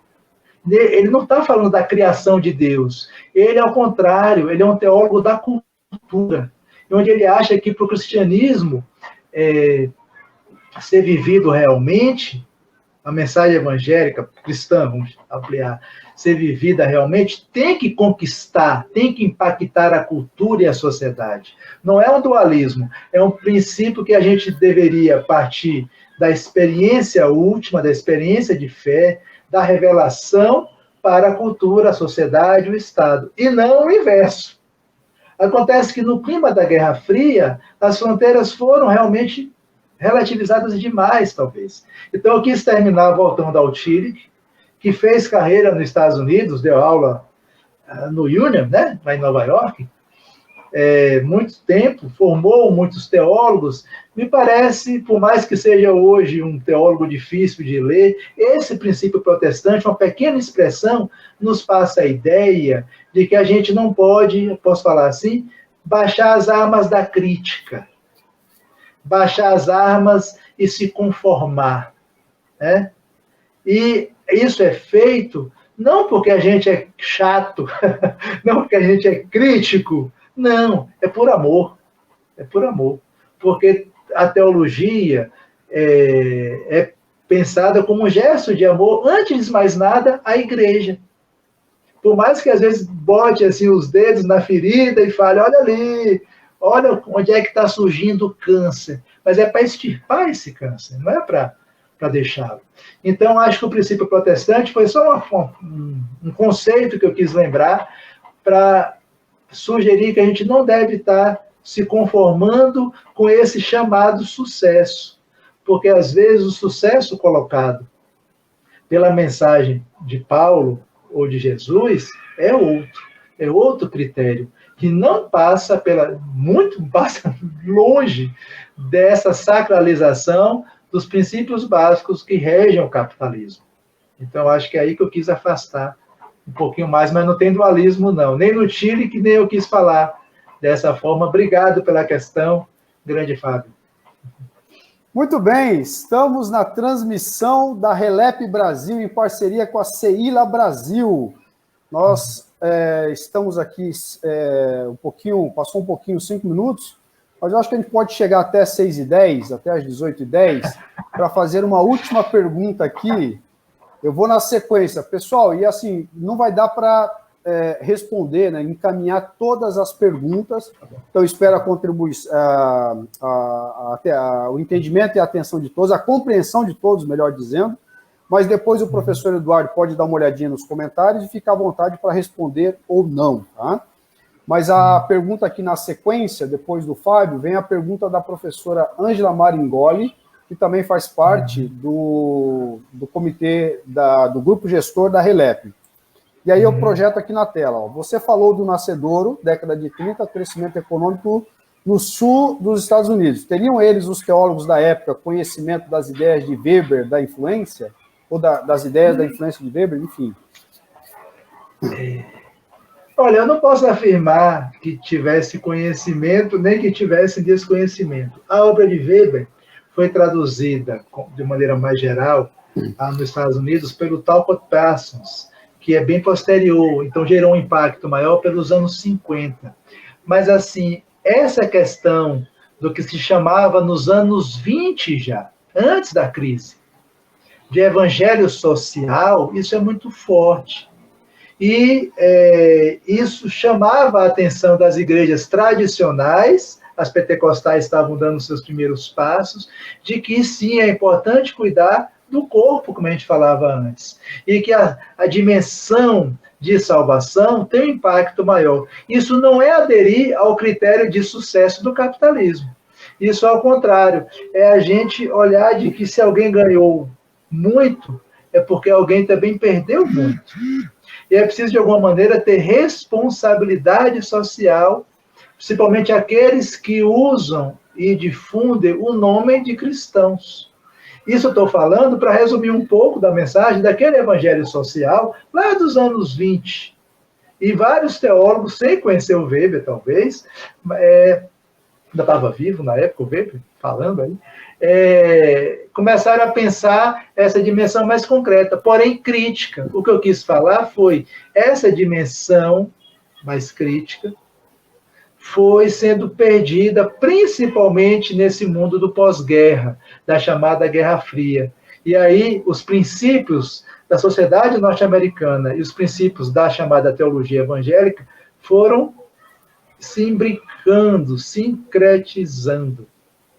Ele não está falando da criação de Deus. Ele, ao contrário, ele é um teólogo da cultura, onde ele acha que para o cristianismo ser vivido realmente, a mensagem evangélica cristã, vamos ampliar, ser vivida realmente, tem que conquistar, tem que impactar a cultura e a sociedade. Não é um dualismo, é um princípio que a gente deveria partir da experiência última, da experiência de fé, da revelação para a cultura, a sociedade, o Estado, e não o inverso. Acontece que no clima da Guerra Fria, as fronteiras foram realmente relativizadas demais, talvez. Então, eu quis terminar voltando ao Tillich, que fez carreira nos Estados Unidos, deu aula no Union, né, lá em Nova York, muito tempo, formou muitos teólogos. Me parece, por mais que seja hoje um teólogo difícil de ler, esse princípio protestante, uma pequena expressão, nos passa a ideia de que a gente não pode, posso falar assim, baixar as armas da crítica, baixar as armas e se conformar, né? E isso é feito não porque a gente é chato, não porque a gente é crítico, não, é por amor. É por amor. Porque a teologia é pensada como um gesto de amor, antes de mais nada, à igreja. Por mais que às vezes bote assim, os dedos na ferida e fale, olha ali, olha onde é que está surgindo o câncer. Mas é para extirpar esse câncer, não é para deixá-lo. Então, acho que o princípio protestante foi só um conceito que eu quis lembrar para sugerir que a gente não deve estar se conformando com esse chamado sucesso. Porque, às vezes, o sucesso colocado pela mensagem de Paulo ou de Jesus é outro critério, que não passa passa longe dessa sacralização dos princípios básicos que regem o capitalismo. Então, acho que é aí que eu quis afastar um pouquinho mais, mas não tem dualismo, não. Nem no Chile, que nem eu quis falar dessa forma. Obrigado pela questão, grande Fábio. Muito bem, estamos na transmissão da Relep Brasil em parceria com a Ceila Brasil. Nós estamos aqui passou um pouquinho, 5 minutos, mas eu acho que a gente pode chegar até 6h10, até as 18h10, para fazer uma última pergunta aqui. Eu vou na sequência. Pessoal, e assim, não vai dar para responder, né, encaminhar todas as perguntas, então eu espero a contribuição, o entendimento e a atenção de todos, a compreensão de todos, melhor dizendo, mas depois o professor Eduardo pode dar uma olhadinha nos comentários e ficar à vontade para responder ou não, tá? Mas a pergunta aqui na sequência, depois do Fábio, vem a pergunta da professora Ângela Maringoli, que também faz parte do comitê, do grupo gestor da Relep. E aí eu projeto aqui na tela. Ó. Você falou do nascedouro, década de 30, crescimento econômico no sul dos Estados Unidos. Teriam eles, os teólogos da época, conhecimento das ideias de Weber, da influência? Ou das ideias da influência de Weber? Enfim. Olha, eu não posso afirmar que tivesse conhecimento, nem que tivesse desconhecimento. A obra de Weber foi traduzida, de maneira mais geral, nos Estados Unidos, pelo Talcott Parsons, que é bem posterior, então gerou um impacto maior pelos anos 50. Mas, assim, essa questão do que se chamava nos anos 20 já, antes da crise, de evangelho social, isso é muito forte. E isso chamava a atenção das igrejas tradicionais, as pentecostais estavam dando seus primeiros passos, de que sim, é importante cuidar do corpo, como a gente falava antes, e que a dimensão de salvação tem um impacto maior. Isso não é aderir ao critério de sucesso do capitalismo. Isso, ao contrário, é a gente olhar de que se alguém ganhou muito, é porque alguém também perdeu muito. E é preciso, de alguma maneira, ter responsabilidade social, principalmente aqueles que usam e difundem o nome de cristãos. Isso eu estou falando para resumir um pouco da mensagem daquele evangelho social lá dos anos 20. E vários teólogos, sem conhecer o Weber, talvez, ainda estava vivo na época o Weber, falando aí, começaram a pensar essa dimensão mais concreta, porém crítica. O que eu quis falar foi essa dimensão mais crítica foi sendo perdida, principalmente nesse mundo do pós-guerra, da chamada Guerra Fria. E aí, os princípios da sociedade norte-americana e os princípios da chamada teologia evangélica foram se imbricando, sincretizando,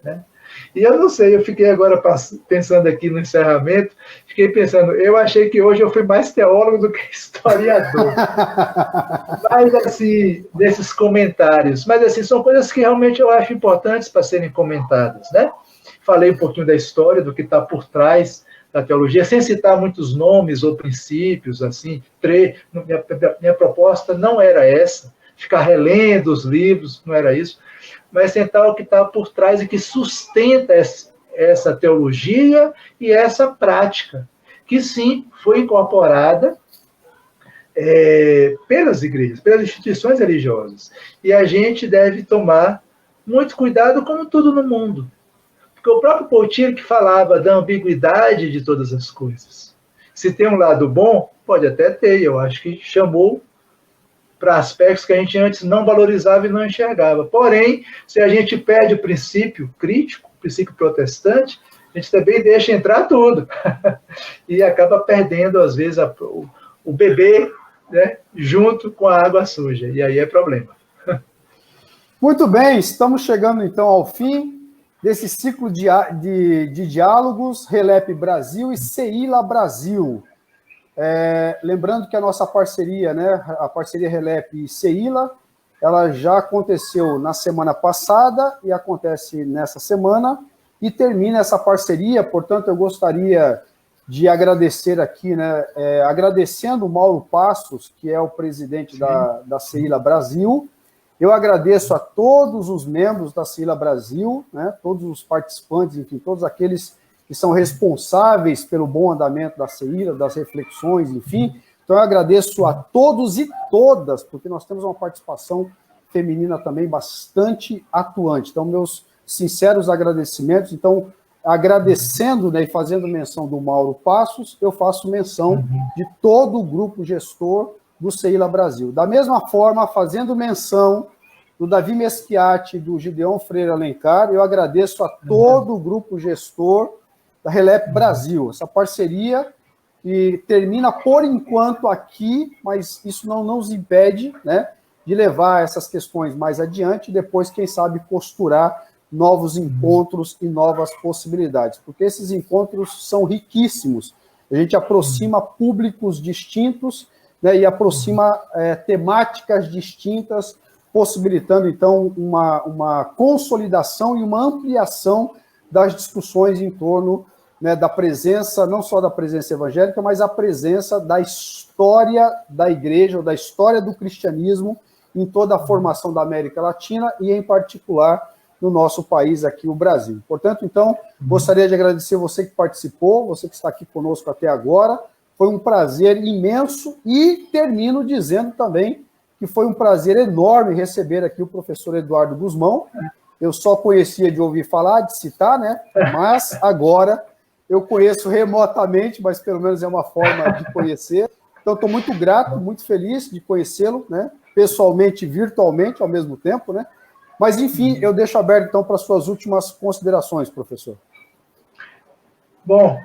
né? E eu não sei, eu fiquei agora pensando aqui no encerramento, fiquei pensando, eu achei que hoje eu fui mais teólogo do que historiador. Mas, assim, desses comentários. Mas, assim, são coisas que realmente eu acho importantes para serem comentadas, né? Falei um pouquinho da história, do que está por trás da teologia, sem citar muitos nomes ou princípios, assim. Minha proposta não era essa, ficar relendo os livros, não era isso, mas tentar o que está por trás e que sustenta essa teologia e essa prática, que sim, foi incorporada pelas igrejas, pelas instituições religiosas. E a gente deve tomar muito cuidado, como tudo no mundo. Porque o próprio Poutinho que falava da ambiguidade de todas as coisas. Se tem um lado bom, pode até ter, eu acho que chamou para aspectos que a gente antes não valorizava e não enxergava. Porém, se a gente perde o princípio crítico, o princípio protestante, a gente também deixa entrar tudo. E acaba perdendo, às vezes, o bebê, né, junto com a água suja. E aí é problema. Muito bem, estamos chegando então ao fim desse ciclo de diálogos Relep Brasil e CEILA Brasil. Lembrando que a nossa parceria, né, a parceria Relep e CEILA, ela já aconteceu na semana passada e acontece nessa semana e termina essa parceria. Portanto, eu gostaria de agradecer aqui, né, agradecendo o Mauro Passos, que é o presidente da CEILA Brasil. Eu agradeço a todos os membros da CEILA Brasil, né, todos os participantes, enfim, todos aqueles que são responsáveis pelo bom andamento da CEILA, das reflexões, enfim. Então, eu agradeço a todos e todas, porque nós temos uma participação feminina também bastante atuante. Então, meus sinceros agradecimentos. Então, agradecendo, né, e fazendo menção do Mauro Passos, eu faço menção de todo o grupo gestor do CEILA Brasil. Da mesma forma, fazendo menção do Davi Meschiati e do Gideon Freire Alencar, eu agradeço a todo o grupo gestor da Relep Brasil. Essa parceria que termina por enquanto aqui, mas isso não nos impede, né, de levar essas questões mais adiante e depois, quem sabe, costurar novos encontros e novas possibilidades, porque esses encontros são riquíssimos. A gente aproxima públicos distintos, né, e aproxima temáticas distintas, possibilitando, então, uma consolidação e uma ampliação das discussões em torno, né, da presença, não só da presença evangélica, mas a presença da história da igreja, ou da história do cristianismo em toda a formação da América Latina e, em particular, no nosso país aqui, o Brasil. Portanto, então, gostaria de agradecer você que participou, você que está aqui conosco até agora. Foi um prazer imenso e termino dizendo também que foi um prazer enorme receber aqui o professor Eduardo Guzmão. Eu só conhecia de ouvir falar, de citar, né? Mas agora eu conheço remotamente, mas pelo menos é uma forma de conhecer. Então, estou muito grato, muito feliz de conhecê-lo, né? Pessoalmente e virtualmente ao mesmo tempo, né? Mas, enfim, eu deixo aberto, então, para as suas últimas considerações, professor. Bom,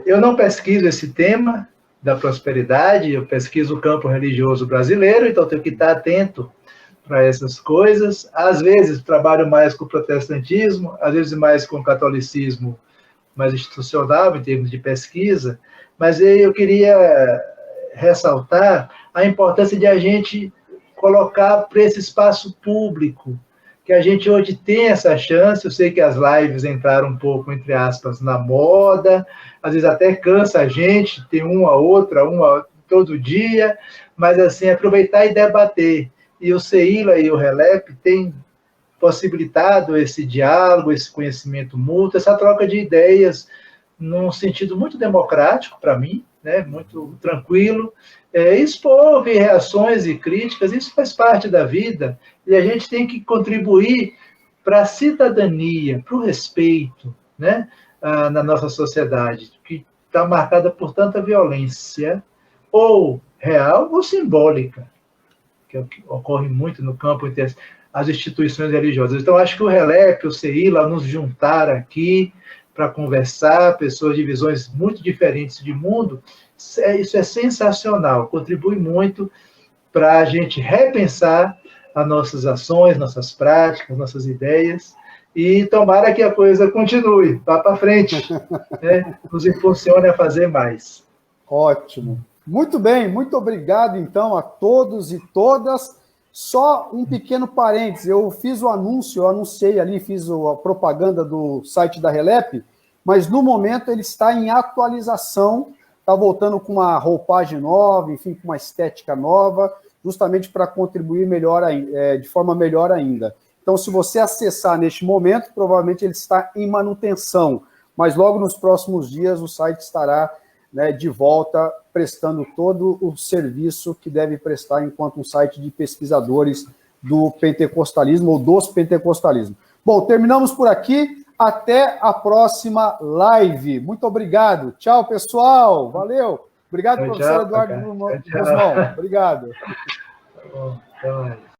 eu não pesquiso esse tema da prosperidade, eu pesquiso o campo religioso brasileiro, então tenho que estar atento para essas coisas. Às vezes trabalho mais com o protestantismo, às vezes mais com o catolicismo mais institucional, em termos de pesquisa, mas eu queria ressaltar a importância de a gente colocar para esse espaço público, que a gente hoje tem essa chance. Eu sei que as lives entraram um pouco, entre aspas, na moda, às vezes até cansa a gente, tem uma todo dia, mas assim, aproveitar e debater. E o CEILA e o Relep têm possibilitado esse diálogo, esse conhecimento mútuo, essa troca de ideias num sentido muito democrático para mim, né, muito tranquilo, expor, ouvir reações e críticas, isso faz parte da vida, e a gente tem que contribuir para a cidadania, para o respeito, né, na nossa sociedade, que está marcada por tanta violência, ou real ou simbólica, que é o que ocorre muito no campo entre as instituições religiosas. Então, acho que o Relep, o CEILA, nos juntar aqui para conversar, pessoas de visões muito diferentes de mundo, isso é sensacional, contribui muito para a gente repensar as nossas ações, nossas práticas, nossas ideias, e tomara que a coisa continue, vá para frente, né? Nos impulsione a fazer mais. Ótimo. Muito bem, muito obrigado, então, a todos e todas. Só um pequeno parênteses, eu fiz o anúncio, eu anunciei ali, fiz a propaganda do site da Relep, mas no momento ele está em atualização, está voltando com uma roupagem nova, enfim, com uma estética nova, justamente para contribuir melhor, de forma melhor ainda. Então, se você acessar neste momento, provavelmente ele está em manutenção, mas logo nos próximos dias o site estará, né, de volta, prestando todo o serviço que deve prestar enquanto um site de pesquisadores do pentecostalismo ou dos pentecostalismos. Bom, terminamos por aqui. Até a próxima live. Muito obrigado. Tchau, pessoal. Valeu. Obrigado, professor Eduardo Guzmão. Obrigado. Tá bom, até mais.